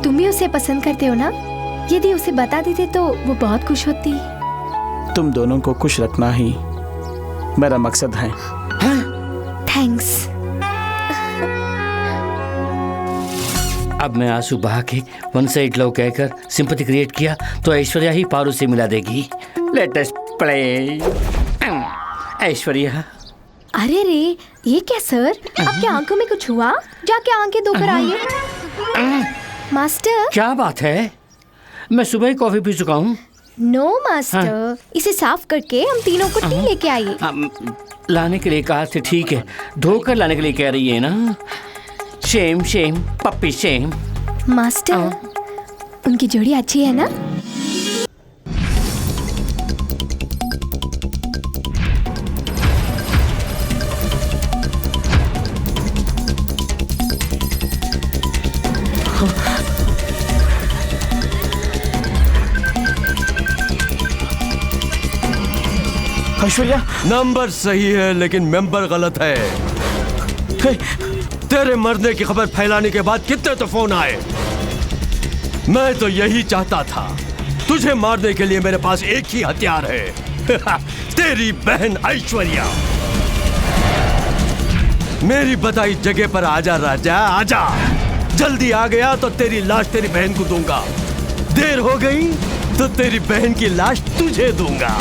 तुम भी उसे पसंद करते हो ना? यदि उसे बता देते तो वो बहुत खुश होती। तुम दोनों को खुश रखना ही मेरा मकसद है। थैंक्स। अब मैं आंसू बहा के वन साइड लव कहकर सिंपैथी क्रिएट किया तो ऐश्वर्या ही पारू से मिला देगी। Let us play. ऐश्वर्या। अरे रे, ये क्या सर? आपके आंखों में कुछ हुआ? जाके आंखें धोकर आइए। मास्टर। क्या बात है? मैं सुबह ही कॉफी पी चुका हूँ। नो मास्टर, इसे साफ करके हम तीनों को टी लेके आइए। लाने के लिए कहा थे, ठीक है। धोकर लाने के लिए कह रही है ना? Shem shame puppy shame. Master, उनकी जोड़ी अच्छी है ना? ऐश्वर्या, नंबर सही है लेकिन मेंबर गलत है। तेरे मरने की खबर फैलाने के बाद कितने तो फोन आए। मैं तो यही चाहता था। तुझे मारने के लिए मेरे पास एक ही हथियार है। तेरी बहन ऐश्वर्या। मेरी बताई जगह पर आजा राजा, आजा। जल्दी आ गया तो तेरी लाश तेरी बहन को दूंगा। देर हो गई तो तेरी बहन की लाश तुझे दूंगा।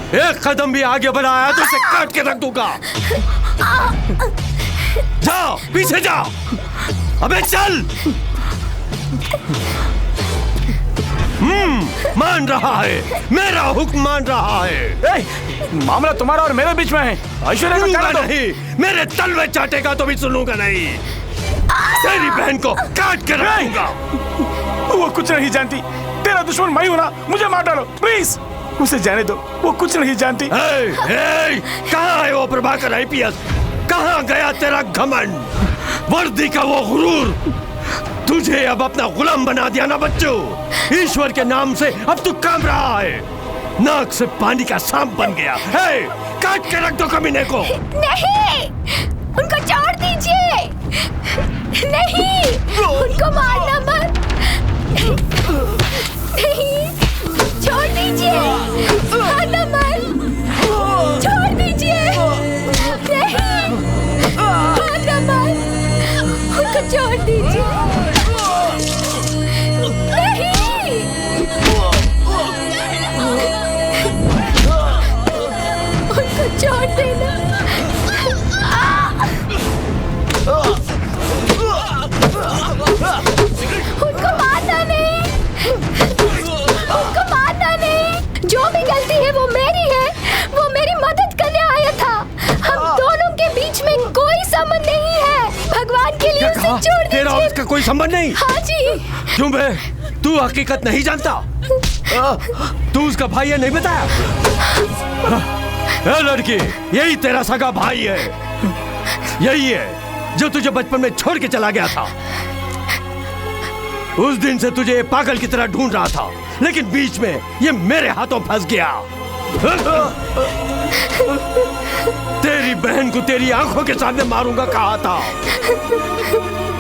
एक कदम भी आगे बढ़ाया तो इसे काट के रख दूंगा। जाओ, पीछे जाओ। अबे चल। मान रहा है, मेरा हुक्म मान रहा है। मामला तुम्हारा और मेरे बीच में है। ऐश्वर्या का नहीं, मेरे तलवे चाटेगा तो भी सुनूंगा नहीं। तेरी बहन को काट के रखूंगा। वो कुछ नहीं जानती। तेरा दुश्मन मैं हूं ना, मुझे मार डालो प्लीज। उसे जाने दो, वो कुछ नहीं जानती। कहाँ है वो प्रभाकर आईपीएस? कहाँ गया तेरा घमंड, वर्दी का वो गुरूर? तुझे अब अपना गुलाम बना दिया ना बच्चों। ईश्वर के नाम से अब तू काम रहा है। नाक से पानी का सांप बन गया। काट के रख दो कमीने को। नहीं, उनको छोड़ दीजिए। नहीं, उनको मारना मत। नहीं, छोड़ दीजिए। मारना मत। छोड़ दीजिए। नहीं, मारना मत। उनको छोड़ दीजिए। नहीं, उनको छोड़ देना। उनको मारना नहीं। उनको मारना नहीं। जो भी गलती है वो मेरी है। वो मेरी मदद करने आया था। हम दोनों के बीच में कोई संबंध नहीं है। भगवान के लिए उसे छोड़ दीजिए। तेरा उसका कोई संबंध नहीं? हाँ जी। क्यों बे? तू हकीकत नहीं जानता? तू उसका भाई है, नहीं बताया? लड़की, यही तेरा सगा भाई है। यही है जो तुझे बचपन में छोड़ के चला गया था। उस दिन से तुझे पागल की तरह ढूंढ रहा था, लेकिन बीच में ये मेरे हाथों फंस गया। तेरी बहन को तेरी आंखों के सामने मारूंगा कहा था।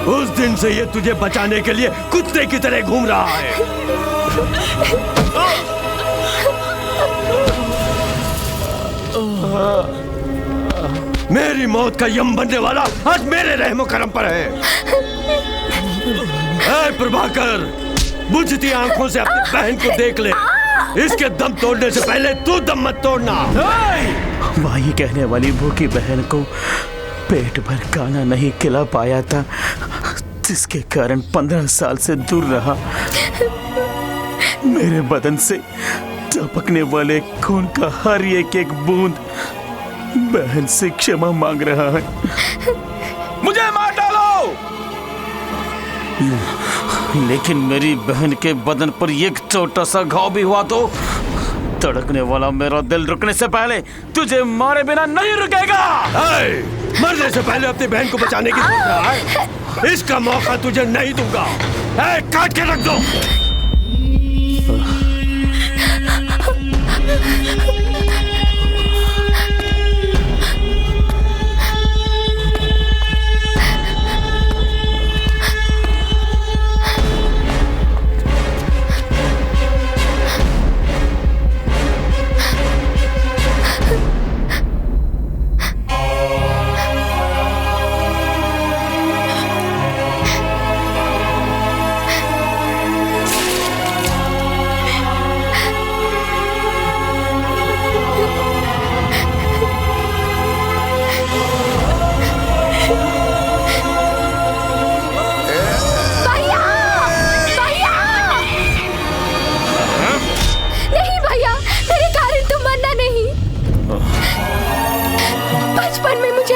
उस दिन से ये तुझे बचाने के लिए कुत्ते की तरह घूम रहा है। मेरी मौत का यम बनने वाला आज मेरे रहमो करम पर है। ऐ प्रभाकर, बुझती आंखों से अपनी बहन को देख ले। इसके दम तोड़ने से पहले तू दम मत तोड़ना। वही कहने वाली भूखी बहन को पेट भर खाना नहीं खिला पाया था, जिसके कारण 15 साल से दूर रहा, मेरे बदन से टपकने वाले खून का हर एक बूंद बहन से क्षमा मांग रहा है। मुझे मार डालो। लेकिन मेरी बहन के बदन पर एक छोटा सा घाव भी हुआ तो धड़कने वाला मेरा दिल रुकने से पहले तुझे मारे बिना नहीं रुकेगा। मरने से पहले अपनी बहन को बचाने की सोच रहा है? इसका मौका तुझे नहीं दूंगा। काट के रख दो।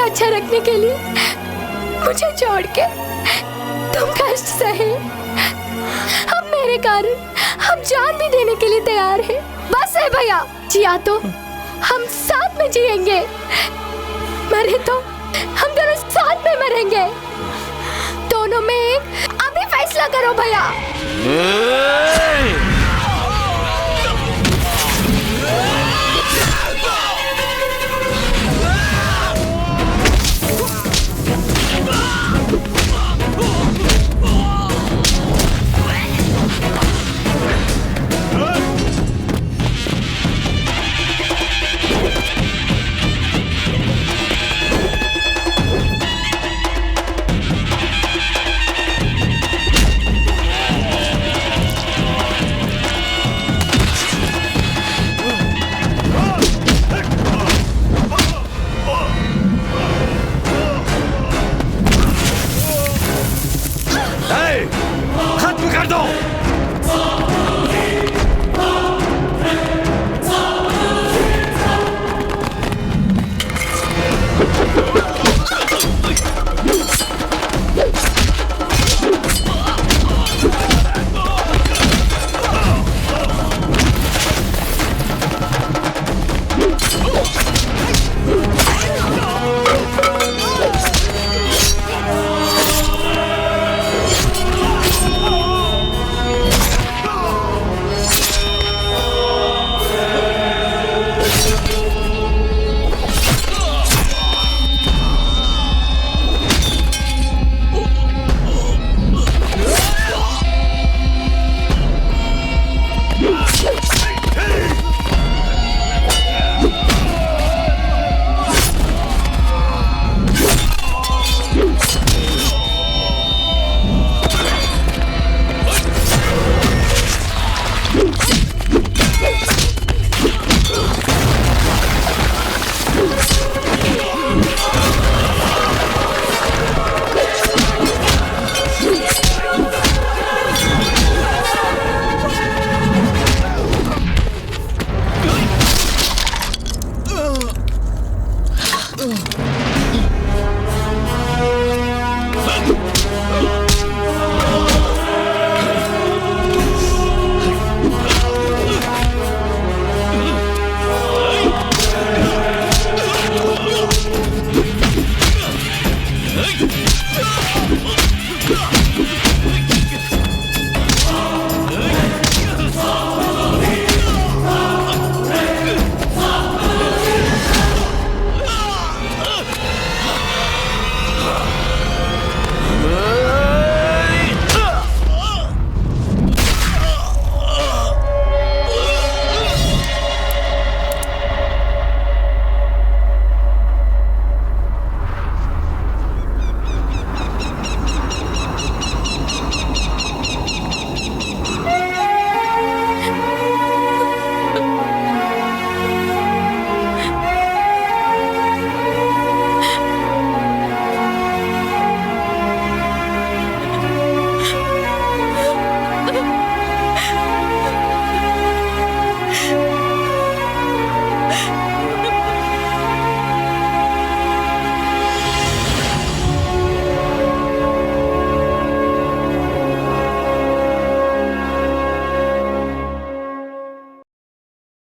अच्छा रखने के लिए मुझे छोड़ के तुम कष्ट सहे। अब मेरे कारण हम जान भी देने के लिए तैयार हैं। बस है भैया, जिया तो हम साथ में जिएंगे, मरे तो हम दोनों साथ में मरेंगे। दोनों में एक, अभी फैसला करो भैया।